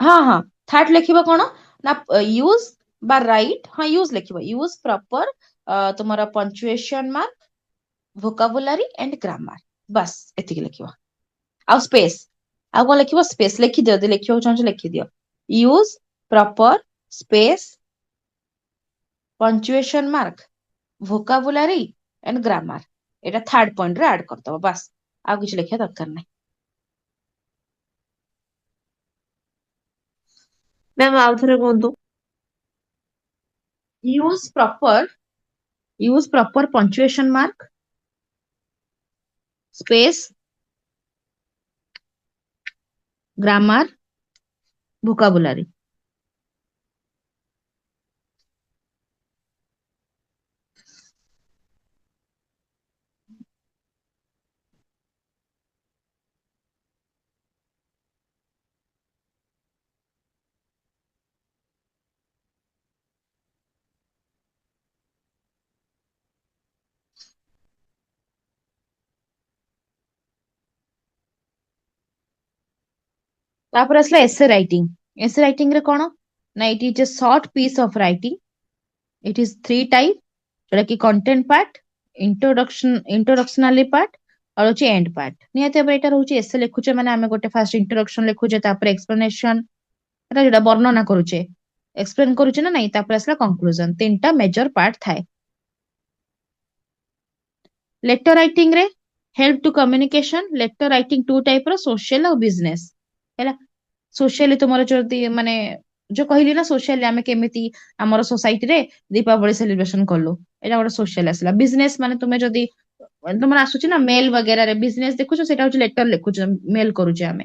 ହଁ ହଁ, ଥାର୍ଡ ଲେଖିବ କଣ ନା, ୟୁଜ ବା ରାଇଟ୍, ହଁ ୟୁଜ ଲେଖିବ, ୟୁଜ ପ୍ରପର ତୁମର ପଞ୍ଚୁଏସନ ମାର୍କ, ଭୋକାବୁଲାରି ଏଣ୍ଡ ଗ୍ରାମାର, ବାସ୍ ଏତିକି ଲେଖିବ। ଆଉ ସ୍ପେସ୍, ଆଉ କଣ ଲେଖିବ, ସ୍ପେସ୍ ଲେଖିଦିଅ, ଯଦି ଲେଖିବାକୁ ଚାହୁଁଛ ଲେଖିଦିଅ। Use proper space punctuation mark, vocabulary and grammar, ଏଇଟା ଥାର୍ଡ ପଏଣ୍ଟରେ ଆଡ୍ କରିଦବ, ବାସ୍। ଆଉ କିଛି ଲେଖିବା ଦରକାର ନାହିଁ। ମ୍ୟାମ୍ ଆଉଥରେ କୁହନ୍ତୁ। use proper use proper punctuation mark, space, grammar, vocabulary। ତାପରେ ଆସିଲା ଏସେ ରାଇଟିଂ। ଏସେ ରାଇଟିଂ ରେ କଣ ନା, ଇଟ୍ is a short piece of writing, eat is 3 type, ଯୋଉଟା କି କଣ୍ଟେଣ୍ଟ ପାର୍ଟ, ଇଣ୍ଟ୍ରୋଡକ୍ସନାଲି ପାର୍ଟ, ଆଉ ହଉଛି ଏଣ୍ଡ ପାର୍ଟ। ନିହାତି ଭାବରେ ଏଇଟା ରହୁଛି, ଏସେ ଲେଖୁଛେ ମାନେ ଆମେ ଗୋଟେ ଫାର୍ଷ୍ଟ ଇଣ୍ଟ୍ରୋଡକ୍ସନ ଲେଖୁଛେ, ତାପରେ ଏକ୍ସପ୍ଲାନେସନ, এটা ଯୋଉଟା ବର୍ଣ୍ଣନା କରୁଛେ, ଏକ୍ସପ୍ଲେନ କରୁଛେ ନା ନାଇଁ, ତାପରେ ଆସିଲା କନକ୍ଲୁଜନ। 3ଟା ମେଜର ପାର୍ଟ ଥାଏ। ଲେଟର ରାଇଟିଂ ରେ help to communication, letter writing 2 type ର, ସୋସିଆଲ ଆଉ ବିଜନେସ। ହେଲା, ସୋସିଆଲି ତୁମର ଯଦି ମାନେ, ଯୋଉ କହିଲି ନା ସୋସିଆଲି ଆମେ କେମିତି ଆମର ସୋସାଇଟିରେ ଦୀପାବଳି ସେଲିବ୍ରେସନ କଲୁ, ଏଇଟା ଗୋଟେ ସୋସିଆଲ ଆସିଲା। ବିଜନେସ ମାନେ ତୁମେ ଯଦି ତମର ଆସୁଛି ନା ମେଲ ବଗେରାରେ ବିଜନେସ ଦେଖୁଛ, ସେଇଟା ହଉଛି ଲେଟର ଲେଖୁଛ, ମେଲ କରୁଛେ ଆମେ,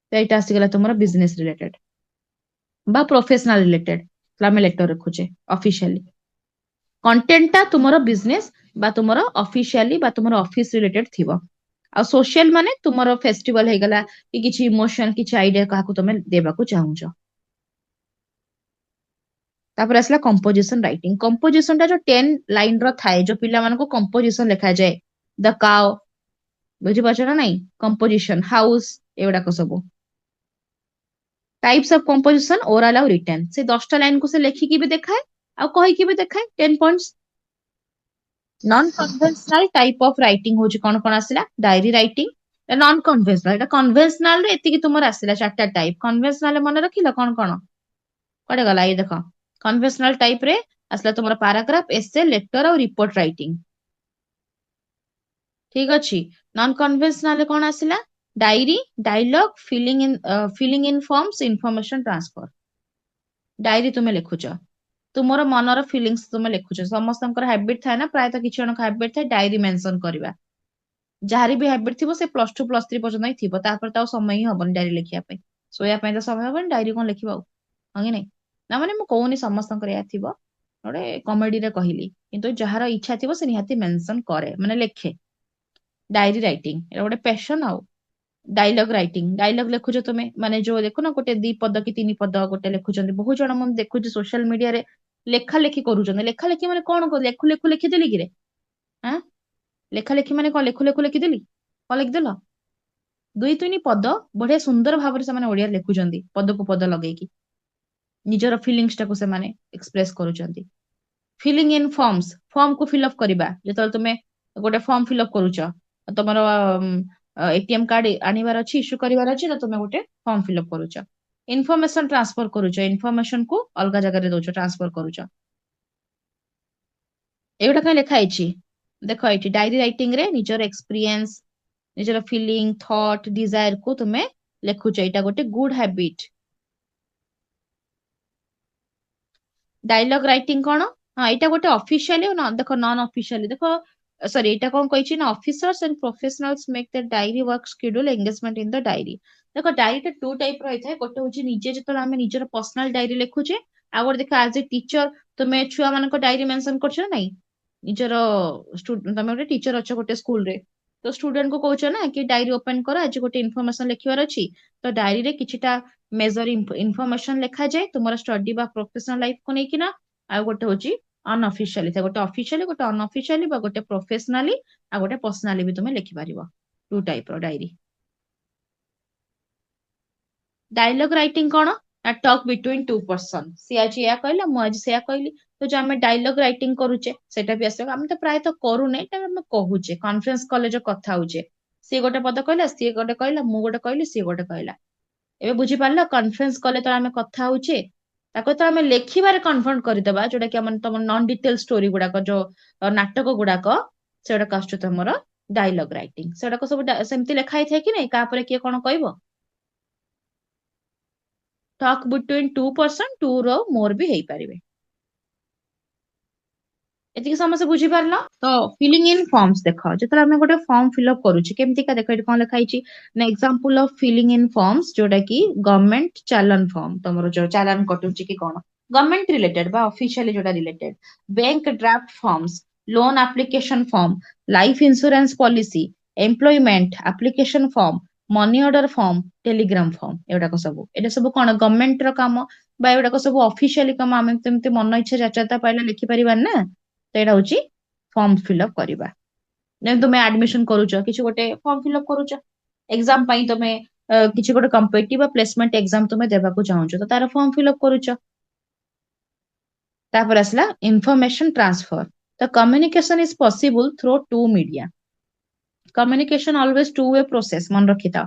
ତ ଏଇଟା ଆସିଗଲା ତୁମର ବିଜନେସ ରିଲେଟେଡ বা ପ୍ରଫେସନାଲ ରିଲେଟେଡ, ଆମେ ଲେଟର ରଖୁଛେ ଅଫିସିଆଲି। କଣ୍ଟେଣ୍ଟଟା ତୁମର ବିଜନେସ ବା ତୁମର ଅଫିସିଆଲି ବା ତୁମର ଅଫିସ ରିଲେଟେଡ ଥିବ। ଆଉ ସୋସିଆଲ ମାନେ ତୁମର ଫେଷ୍ଟିଭାଲ ହେଇଗଲା, କି କିଛି ଇମୋସନ, କିଛି ଆଇଡିଆ କାହାକୁ ତମେ ଦେବାକୁ ଚାହୁଁଛ। ତାପରେ ଆସିଲା କମ୍ପୋଜିସନ ରାଇଟିଂ। କମ୍ପୋଜିସନ ଟା ଯୋଉ 10 ଲାଇନ ର ଥାଏ, ଯୋଉ ପିଲାମାନଙ୍କୁ କମ୍ପୋଜିସନ ଲେଖାଯାଏ, ଦ କାଓ, ବୁଝିପାରୁଛ ନା ନାଇଁ, କମ୍ପୋଜିସନ, ହାଉସ, ଏଗୁଡାକ ସବୁ। ଟାଇପ୍ସ ଅଫ କମ୍ପୋଜିସନ, ଓରାଲ ଆଉ ରିଟେନ୍। ସେ 10ଟା ଲାଇନ କୁ ସେ ଲେଖିକି ବି ଦେଖାଏ ଆଉ କହିକି ବି ଦେଖାଏ, 10 points। Non conventional type of writing ହଉଛି କଣ କଣ ଆସିଲା, ଡାଏରୀ ରାଇଟିଂ। ନନ୍ କନଭେନ୍ସନାଲ, ଏଟା କନଭେନ୍ସନାଲ ରେ ଏତିକି ତୁମର ଆସିଲା 4ଟା ଟାଇପ। କନଭେନ୍ସନାଲ ମନେ ରଖିଲ କଣ କଣ, କୁଆଡେ ଗଲା, ଏଇ ଦେଖ। କନଭେନ୍ସନାଲ ଟାଇପ ରେ ଆସିଲା ତୁମର ପାରାଗ୍ରାଫ, ଏସେ, ଲେଟର ଆଉ ରିପୋର୍ଟ ରାଇଟିଂ। ଠିକ ଅଛି। ନନ୍ କନଭେନ୍ସନାଲ କଣ ଆସିଲା, ଡାଇରୀ, ଡାଇଲଗ, ଫିଲିଂ ଇନ ଫର୍ମସ, ଇନଫର୍ମେସନ ଟ୍ରାନ୍ସଫର। ଡାଇରୀ ତୁମେ ଲେଖୁଛ, ତୁମର ମନର ଫିଲିଙ୍ଗସ ତୁମେ ଲେଖୁଛ। ସମସ୍ତଙ୍କର ହାବିଟ ଥାଏ ନା, ପ୍ରାୟତଃ କିଛି ଜଣଙ୍କ ହାବିଟ ଥାଏ ଡାଇରୀ ମେନସନ କରିବା। ଯାହାର ବି ହାବିଟ ଥିବ ସେ +2 +3 ପର୍ଯ୍ୟନ୍ତ ହିଁ ଥିବ, ତାପରେ ତ ଆଉ ସମୟ ହିଁ ହବନି ଡାଇରୀ ଲେଖିବା ପାଇଁ। ଶୋଇବା ପାଇଁ ତ ସମୟ ହବନି, ଡାଇରୀ କଣ ଲେଖିବ ଆଉ, ହଁ କି ନାଇଁ। ନା ମାନେ ମୁଁ କହୁନି ସମସ୍ତଙ୍କର ଏଇଆ ଥିବ, ଗୋଟେ କମେଡିରେ କହିଲି, କିନ୍ତୁ ଯାହାର ଇଚ୍ଛା ଥିବ ସେ ନିହାତି ମେନସନ କରେ, ମାନେ ଲେଖେ। ଡାଇରୀ ରାଇଟିଂ ଏଟା ଗୋଟେ ପ୍ୟାସନ। ଆଉ ଡାଇଲଗ ରାଇଟିଂ, ଡାଇଲଗ ଲେଖୁଛ ତୁମେ, ମାନେ ଯୋଉ ଦେଖୁନ ଗୋଟେ 2 ପଦ କି 3 ପଦ ଗୋଟେ ଲେଖୁଛନ୍ତି, ବହୁତ ଜଣ ମୁଁ ଦେଖୁଛି ସୋସିଆଲ ମିଡିଆରେ ଲେଖା ଲେଖି କରୁଛନ୍ତି। ଲେଖା ଲେଖି ମାନେ କଣ କରୁ, ଲେଖୁ ଲେଖୁ ଲେଖିଦେଲି କିରେ, ଆଁ ଲେଖା ଲେଖି ମାନେ କଣ, ଲେଖୁ ଲେଖୁ ଲେଖିଦେଲି, କଣ ଲେଖିଦେଲ। 2 3 ପଦ ବଢିଆ ସୁନ୍ଦର ଭାବରେ ସେମାନେ ଓଡିଆରେ ଲେଖୁଛନ୍ତି, ପଦକୁ ପଦ ଲଗେଇକି ନିଜର ଫିଲିଙ୍ଗସ ଟାକୁ ସେମାନେ ଏକ୍ସପ୍ରେସ କରୁଛନ୍ତି। ଫିଲିଂ ଇନ ଫର୍ମସ, ଫର୍ମକୁ ଫିଲଅପ କରିବା। ଯେତେବେଳେ ତୁମେ ଗୋଟେ ଫର୍ମ ଫିଲଅପ କରୁଛ, ତମର ଏଟିଏମ କାର୍ଡ ଆଣିବାର ଅଛି, ଇସ୍ୟୁ କରିବାର ଅଛି, ତ ତୁମେ ଗୋଟେ ଫର୍ମ ଫିଲଅପ କରୁଛ। ଇନଫର୍ମେସନ ଟ୍ରାନ୍ସଫର କରୁଛ, ଇନଫର୍ମେସନ କୁ ଅଲଗା ଜାଗାରେ ଦଉଛ, ଟ୍ରାନ୍ସଫର କରୁଛ। ଏଗୁଡା କାଇଁ ଲେଖା ହେଇଛି ଦେଖ ଏଇଠି डायरी राइटिंग रे निजर एक्सपीरियंस निजर फीलिंग थॉट डिजायर को तुमे लेखुच एटा गोटे गुड हैबिट डायलॉग राइटिंग कौन हाँ एटा गोटे ऑफिशियली देखो नॉन ऑफिशियली देखो सॉरी एटा कौन कहिछि ना officers and professionals make the diary work schedule engagement in the diary देखो डायरी टू टाइप रही थाए गोटे होछि निजे जेतल आमे निजर पर्सनल डायरी लेखुचे आ गोटे देखो एज ए टीचर तुमे छुआ मानको डायरी मेंशन करछ ना नहीं निजर तमे गोटे टीचर अछ गोटे स्कूल रे तो स्टूडेंट को कहछ ना कि डायरी ओपन कर आज गोटे इनफॉरमेशन लिखिबार अछि तो डायरी रे किछिटा मेजर इनफॉरमेशन लिखा जाए तुमर स्टडी बा प्रोफेशनल लाइफ को लेकिन आ गोटे होची अनऑफिशियली गोटे ऑफिशियली गोटे अनऑफिशियली बा गोटे प्रोफेशनली आ गोटे पर्सनाली भी तुमे लिखि पारिबो टू टाइप रो डायरी डायलॉग राइटिंग कौन ना टॉक बिटवीन टू पर्सन सी आज या कहला मु आज से कहली तो जो आमे डायलॉग राइटिंग करूचे सेटा भी आसे आमे तो प्राय तो करूने एटा आमे कहूचे कॉन्फ्रेंस कॉल जो कथा होचे सी गोटे पद कहला सी गोटे कहला मु गोटे कहली सी गोटे कहला ଏବେ ବୁଝିପାରିଲ କନଫରେନ୍ସ କଲେ ତ ଆମେ କଥା ହଉଛେ ତାକୁ ତ ଆମେ ଲେଖିବାରେ କନଭର୍ଟ କରିଦବା ଯୋଉଟା କି ଆମର ତମ ନନ୍ ଡିଟେଲ ଷ୍ଟୋରି ଗୁଡାକ ଯୋଉ ନାଟକ ଗୁଡାକ ସେଗୁଡାକ ଆସୁଛି ତମର ଡାଇଲଗ ରାଇଟିଂ ସେଗୁଡାକ ସବୁ ସେମିତି ଲେଖା ହେଇଥାଏ କି ନାଇଁ କାପରେ କିଏ କଣ କହିବ talk between to person to ର ମୋର ବି ହେଇପାରିବେ ଏତିକି ସମସ୍ତେ ବୁଝିପାରିଲ ତ ଫିଲିଂ ଇନ ଫର୍ମସ୍ ଦେଖ ଯେତେବେଳେ ଆମେ ଗୋଟେ ଫର୍ମ ଫିଲଅପ କରୁଛେ କେମିତିକା ଦେଖ ଏଠି କଣ ଲେଖା ହେଇଛି ନା example of filling in forms ଯୋଉଟା କି ଗଭର୍ଣ୍ଣମେଣ୍ଟ ଚାଲାନ ଫର୍ମ ତମର ଯୋଉ ଚାଲାନ କଟୁଛି କି କଣ ଗଭର୍ଣ୍ଣମେଣ୍ଟ ରିଲେଟେଡ ବା ଅଫିସିଆଲି ଯୋଉଟା related bank draft forms loan application form life insurance policy employment application form money order form Telegram form ଏଗୁଡାକ ସବୁ ଏଟା ସବୁ କଣ ଗଭର୍ଣ୍ଣମେଣ୍ଟ ର କାମ ବା ଏଗୁଡାକ ସବୁ ଅଫିସିଆଲି କାମ ଆମେ ଯେମିତି ମନ ଇଚ୍ଛା ଯାଚାତା ପାଇଲେ ଲେଖିପାରିବାନି ନା ତ ଏଇଟା ହଉଛି ଫର୍ମ ଫିଲଅପ କରିବା ଯେମିତି ତୁମେ ଆଡମିସନ କରୁଛ କିଛି ଗୋଟେ ଫର୍ମ ଫିଲଅପ କରୁଛ ଏକ୍ସାମ ପାଇଁ ତମେ କିଛି ଗୋଟେ କମ୍ପିଟିଟିଭ ବା ପ୍ଲେସମେଣ୍ଟ ଏକ୍ସାମ ତୁମେ ଦେବାକୁ ଚାହୁଁଛ ତ ତାର ଫର୍ମ ଫିଲଅପ କରୁଛ ତାପରେ ଆସିଲା ଇନଫର୍ମେସନ ଟ୍ରାନ୍ସଫର ତ communication is possible through to media communication always two way process ମନେ ରଖିଥାଅ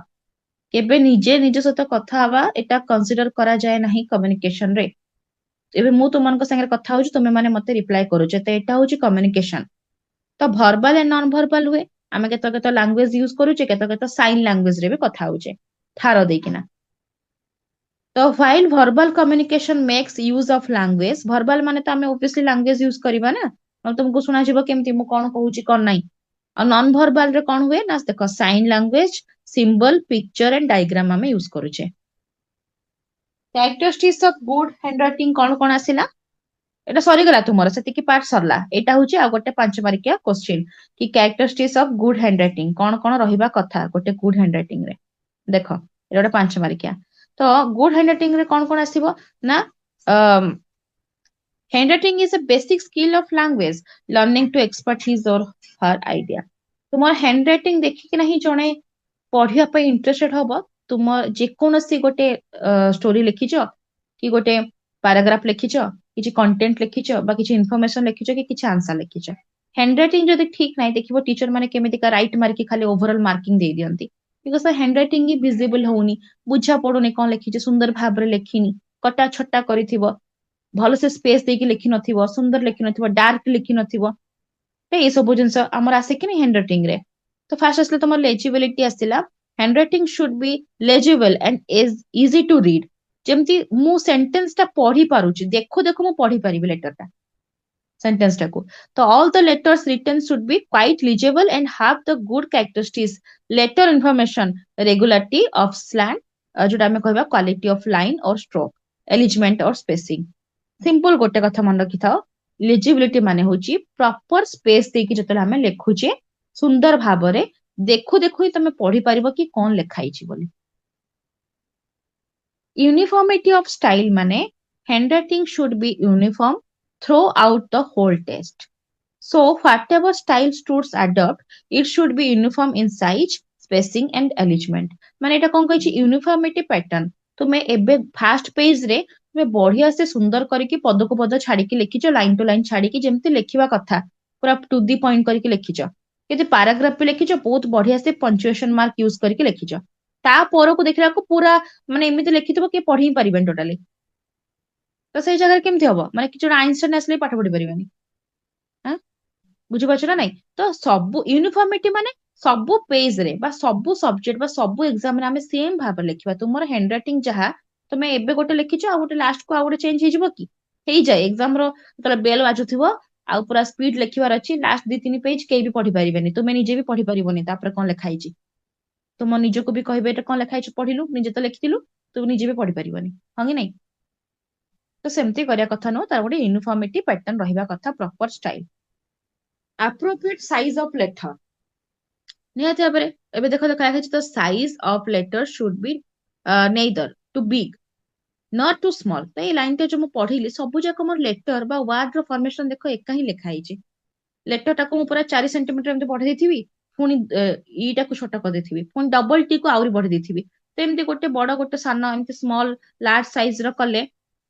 କେବେ ନିଜେ ନିଜ ସହିତ କଥା ହବା ଏଟା କନସିଡର କରାଯାଏ ନାହିଁ କମ୍ୟୁନିକେସନ ରେ ଏବେ ମୁଁ ତୁମମାନଙ୍କ ସାଙ୍ଗରେ କଥା ହଉଛି ତୁମେ ମାନେ ମତେ ରିପ୍ଲାଏ କରୁଛ ତ ଏଟା ହଉଛି କମ୍ୟୁନିକେସନ ତ ଭର୍ବାଲ ଏଣ୍ଡ ନନ୍ ଭର୍ବାଲ ହୁଏ ଆମେ କେତେ ଲାଙ୍ଗୁଏଜ ୟୁଜ କରୁଛେ କେତେ ସାଇନ୍ ଲାଙ୍ଗୁଏଜ ରେ ବି କଥା ହଉଛେ ଠାର ଦେଇକିନା ତ while verbal communication makes use of language verbal ମାନେ ତ ଆମେ ଓବିୟସଲି ଲାଙ୍ଗୁଏଜ ୟୁଜ କରିବା ନା ଆଉ ତୁମକୁ ଶୁଣାଯିବ କେମିତି ମୁଁ କଣ କହୁଛି କଣ ନାହିଁ ଆଉ ନନ୍ ଭର୍ବାଲ ରେ କଣ ହୁଏ ନା ଦେଖ sign language symbol picture and diagram ଆମେ ୟୁଜ କରୁଛେ characteristics of good hand writing କଣ କଣ ଆସିଲା এটা সরিগলা তোমার সেতিকি পার্ট সরলা এটা হচ্ছে ଆଉ ଗୋଟେ 5 ମାର୍କିଆ କ୍ୱେଶ୍ଚିନ୍ କି characteristics of good hand writing କଣ କଣ ରହିବା କଥା ଗୋଟେ ଗୁଡ ହ୍ୟାଣ୍ଡ ରାଇଟିଂ ରେ ଦେଖ ଏଟା ଗୋଟେ 5 ମାର୍କିଆ ତ ଗୁଡ ହ୍ୟାଣ୍ଡ ରାଇଟିଂ ରେ କଣ କଣ ଆସିବ ନା handwriting is a basic skill of language learning to expert his or her idea ତୁମର ହ୍ୟାଣ୍ଡ ରାଇଟିଂ ଦେଖିକିନା ହିଁ ଜଣେ ପଢିବା ପାଇଁ ଇଣ୍ଟରେଷ୍ଟେଡ ହବ ତୁମ ଯେକୌଣସି ଗୋଟେ ଷ୍ଟୋରି ଲେଖିଛ କି ଗୋଟେ ପାରାଗ୍ରାଫ ଲେଖିଛ କିଛି କଣ୍ଟେଣ୍ଟ ଲେଖିଛ ବା କିଛି ଇନଫର୍ମେସନ ଲେଖିଛ କି କିଛି ଆନ୍ସର ଲେଖିଛ ହ୍ୟାଣ୍ଡ ରାଇଟିଂ ଯଦି ଠିକ ନାହିଁ ଦେଖିବ ଟିଚର ମାନେ କେମିତିକା ରାଇଟ ମାରିକି ଖାଲି ଓଭରଅଲ ମାର୍କିଂ ଦେଇ ଦିଅନ୍ତି ବିକଜ ହ୍ୟାଣ୍ଡ ରାଇଟିଂ ହିଁ ଭିଜିବଲ ହଉନି ବୁଝା ପଡୁନି କଣ ଲେଖିଛି ସୁନ୍ଦର ଭାବରେ ଲେଖିନି କଟା ଛଟା କରିଥିବ ଭଲସେ ସ୍ପେସ ଦେଇକି ଲେଖିନଥିବ ସୁନ୍ଦର ଲେଖିନଥିବ ଡାର୍କ ଲେଖିନଥିବ ଏଇ ସବୁ ଜିନିଷ ଆମର ଆସେ କି ନାହିଁ ହ୍ୟାଣ୍ଡ ରାଇଟିଂ ରେ ତ ଫାର୍ଷ୍ଟ ଆସିଲା ତମର ଲେଜିବିଲିଟି ଆସିଲା hand writing should be legible and easy to read ଯେମିତି ମୁଁ ସେଣ୍ଟେନ୍ସ ଟା ପଢି ପାରୁଛି ଦେଖୁ ଦେଖୁ ମୁଁ ପଢି ପାରିବି ଲେଟର ଟା ସେଣ୍ଟେନ୍ସ ଟାକୁ ତ all the letters written should be quite legible and have the good characteristics letter information regularity of slant ଯୋଉଟା ଆମେ କହିବା quality of line or stroke alignment or spacing simple ଗୋଟେ କଥା ମନେ ରଖିଥାଅ ଲେଜିବିଲିଟି ମାନେ ହଉଛି ପ୍ରପର ସ୍ପେସ ଦେଇକି ଯେତେବେଳେ ଆମେ ଲେଖୁଛେ ସୁନ୍ଦର ଭାବରେ ଦେଖୁ ଦେଖୁ ହିଁ ତମେ ପଢିପାରିବ କି କଣ ଲେଖା ହେଇଛି ବୋଲି Uniformity of style মানে handwriting should be uniform throughout the whole text. So whatever style students adopt, it should be uniform in size, spacing and arrangement. মানে এটা କଣ କହିଛି uniformity pattern. ତୁମେ ଏବେ ଫାଷ୍ଟ ପେଜ ରେ ତୁମେ ବଢିଆ ସେ ସୁନ୍ଦର କରିକି ପଦକୁ ପଦ ଛାଡିକି ଲେଖିଛ ଲାଇନ ଟୁ ଲାଇନ ଛାଡିକି ଯେମିତି ଲେଖିବା କଥା ପୁରା ଟୁ ଦି ପଏଣ୍ଟ କରିକି ଲେଖିଛ କିନ୍ତୁ ପାରାଗ୍ରାଫ ବି ଲେଖିଛ ବହୁତ ବଢିଆ ସେ ପଞ୍ଚୁଏସନ ମାର୍କ ୟୁଜ କରିକି ଲେଖିଛ ତା ପରକୁ ଦେଖିଲାକୁ ପୁରା ମାନେ ଏମିତି ଲେଖିଥିବ କିଏ ପଢି ହିଁ ପାରିବେନି ଟୋଟାଲି ତ ସେଇ ଜାଗାରେ କେମିତି ହବ ମାନେ କିଛି ଗୋଟେ ଆଇନଷ୍ଟାଇନ ଆସିଲେ ପାଠ ପଢି ପାରିବେନି ବୁଝିପାରୁଛ ନା ନାଇଁ? ତ ସବୁ ୟୁନିଫର୍ମିଟି ମାନେ ସବୁ ପେଜ ରେ ବା ସବୁ ସବଜେକ୍ଟ ବା ସବୁ ଏକ୍ସାମ ରେ ଆମେ ସେମ ଭାବରେ ଲେଖିବା। ତୁମର ହ୍ୟାଣ୍ଡ ରାଇଟିଂ ଯାହା ତମେ ଏବେ ଗୋଟେ ଲେଖିଛ ଆଉ ଗୋଟେ ଲାଷ୍ଟ କୁ ଆଉ ଗୋଟେ ଚେଞ୍ଜ ହେଇଯିବ କି? ହେଇଯାଏ। ଏକ୍ସାମ ର ଯେତେବେଳେ ବେଲ ବାଜୁଥିବ ଆଉ ପୁରା ସ୍ପିଡ ଲେଖିବାର ଅଛି, ଲାଷ୍ଟ 2-3 ପେଜ କେହି ବି ପଢି ପାରିବେନି, ତୁମେ ନିଜେ ବି ପଢି ପାରିବନି ତାପରେ କଣ ଲେଖା ହେଇଛି। ତୁମ ନିଜକୁ ବି କହିବେ ଏଟା କଣ ଲେଖା ହେଇଛି ପଢିଲୁ, ନିଜେ ତ ଲେଖିଥିଲୁ, ତୁ ନିଜେ ବି ପଢି ପାରିବନି। ହଁ କି ନାଇଁ? ତ ସେମିତି କରିବା କଥା ନୁହଁ, ତାର ଗୋଟେ ୟୁନିଫର୍ମିଟି ପ୍ୟାଟର୍ନ ରହିବା କଥା, proper style. appropriate size of letter ନିହାତି ଭାବରେ। ଏବେ ଦେଖ ଲେଖା ହେଇଛି ତ size of letter should be neither too big not too small. ତ ଏଇ ଲାଇନଟା ଯୋଉ ମୁଁ ପଢିଲି ସବୁ ଯାକ ମୋର ଲେଟର ବା ୱାର୍ଡ ର ଫର୍ମେସନ ଦେଖ ଏକା ହିଁ ଲେଖା ହେଇଛି। ଲେଟରଟାକୁ ମୁଁ ପୁରା 4 ସେଣ୍ଟିମିଟର ଏମିତି ବଢେଇ ଦେଇଥିବି, ପୁଣି ଇଟାକୁ ଛୋଟ କରିଦେଇଥିବି, ପୁଣି ଡବଲ ଟି କୁ ଆହୁରି ବଢେଇ ଦେଇଥିବି। ତ ଏମିତି ଗୋଟେ ବଡ ଗୋଟେ ସାନ ଏମିତି ସ୍ମଲ ଲାର୍ଜ ସାଇଜ ର କଲେ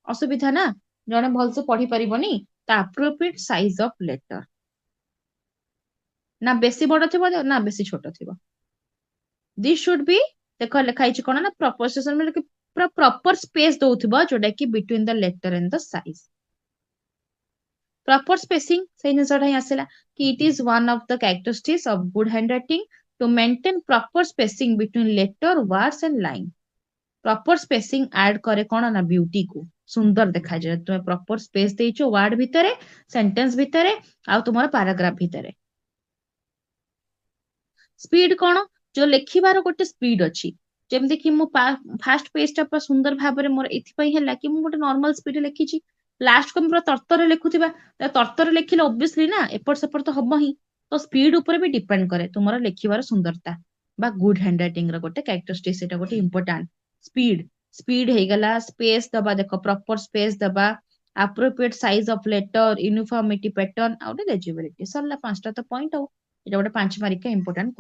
ଅସୁବିଧା ନା, ଜଣେ ଭଲସେ ପଢି ପାରିବନି। ତ ଆପ୍ରୋପ୍ରିଏଟ ସାଇଜ ଅଫ ଲେଟର, ନା ବେଶୀ ବଡ ଥିବ ନା ବେଶୀ ଛୋଟ ଥିବ। ଦିସ୍ ସୁଡ ବି ଦେଖ ଲେଖା ହେଇଛି କଣ ନା ପ୍ରପୋର୍ସନ, ମାନେ ପୁରା ପ୍ରପର ସ୍ପେସ ଦଉଥିବ ଯୋଉଟା କି between the letter and the size. Proper spacing ସେଇ ଜିନିଷଟା ହିଁ ଆସିଲା କି it is one of the characteristics of good hand writing to maintain proper spacing between letter words and line. Proper spacing add କରେ କଣ ନା ବ୍ୟୁଟି କୁ, ସୁନ୍ଦର ଦେଖାଯାଏ। ତୁମେ ପ୍ରପର ସ୍ପେସ ଦେଇଛ ୱାର୍ଡ ଭିତରେ, ସେଣ୍ଟେନ୍ସ ଭିତରେ ଆଉ ତୁମର ପାରାଗ୍ରାଫ ଭିତରେ। ସ୍ପିଡ କଣ, ଯୋଉ ଲେଖିବାର ଗୋଟେ ସ୍ପିଡ ଅଛି। ଯେମିତି କି ମୁଁ ଫାଷ୍ଟ ପେଜ ଟା ପୁରା ସୁନ୍ଦର ଭାବରେ ମୋର ଏଥିପାଇଁ ହେଲା କି ମୁଁ ଗୋଟେ ନର୍ମାଲ ସ୍ପିଡ ଲେଖିଛି। ଲାଷ୍ଟ କୁ ଆମେ ପୁରା ତରତରେ ଲେଖୁଥିବା, ତରତରେ ଲେଖିଲେ ଅବଭିୟସଲି ନା ଏପଟ ସେପଟ ତ ହବ ହିଁ। ତ ସ୍ପିଡ ଉପରେ ବି ଡିପେଣ୍ଡ କରେ ତୁମର ଲେଖିବାର ସୁନ୍ଦରତା ବା ଗୁଡ ହ୍ୟାଣ୍ଡ ରାଇଟିଂ ର ଗୋଟେ କ୍ୟାରେକ୍ଟରିଷ୍ଟିକ, ସେଇଟା ଗୋଟେ ଇମ୍ପୋର୍ଟାଣ୍ଟ। ସ୍ପିଡ ସ୍ପିଡ ହେଇଗଲା, ସ୍ପେସ ଦବା, ଦେଖ ପ୍ରପର ସ୍ପେସ ଦବା, appropriate size of letter, uniformity pattern ଆଉ ଗୋଟେ legibility। ସରିଲା 5ଟା ତ ପଏଣ୍ଟ, ଆଉ ଏଇଟା ଗୋଟେ 5 ମାର୍କିଆ ଇମ୍ପୋର୍ଟାଣ୍ଟ।